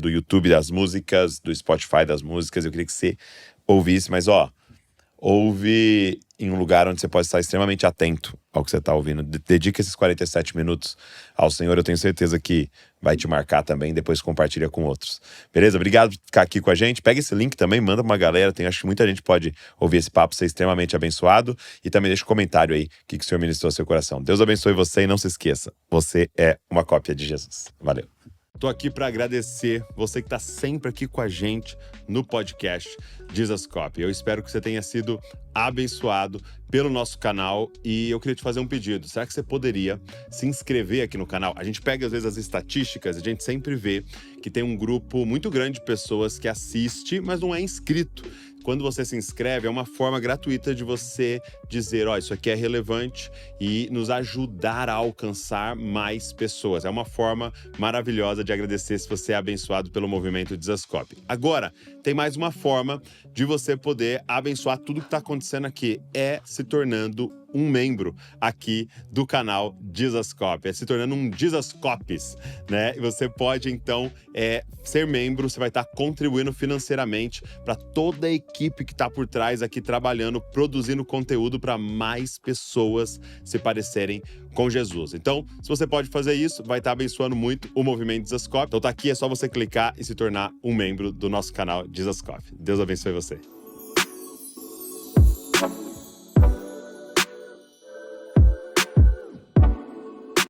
YouTube das músicas, do Spotify das músicas. Eu queria que você ouvisse, mas ouve em um lugar onde você pode estar extremamente atento ao que você está ouvindo. Dedica esses 47 minutos ao Senhor. Eu tenho certeza que vai te marcar também. Depois compartilha com outros. Beleza? Obrigado por ficar aqui com a gente. Pega esse link também, manda pra uma galera. Acho que muita gente pode ouvir esse papo, ser extremamente abençoado. E também deixa um comentário aí o que o Senhor ministrou ao seu coração. Deus abençoe você e não se esqueça. Você é uma cópia de Jesus. Valeu. Tô aqui para agradecer você que tá sempre aqui com a gente no podcast Jesus Copy. Eu espero que você tenha sido abençoado pelo nosso canal e eu queria te fazer um pedido. Será que você poderia se inscrever aqui no canal? A gente pega às vezes as estatísticas e a gente sempre vê que tem um grupo muito grande de pessoas que assiste, mas não é inscrito. Quando você se inscreve, é uma forma gratuita de você dizer, isso aqui é relevante e nos ajudar a alcançar mais pessoas. É uma forma maravilhosa de agradecer se você é abençoado pelo movimento Jesus Copy. Agora, tem mais uma forma de você poder abençoar tudo que está acontecendo aqui. É se tornando um membro aqui do canal Jesus Copy, se tornando um Jesus Copies, né? E você pode, então, ser membro, você vai estar contribuindo financeiramente para toda a equipe que está por trás aqui trabalhando, produzindo conteúdo para mais pessoas se parecerem com Jesus. Então, se você pode fazer isso, vai estar abençoando muito o movimento Jesus Copy. Então tá aqui, é só você clicar e se tornar um membro do nosso canal Jesus Copy. Deus abençoe você.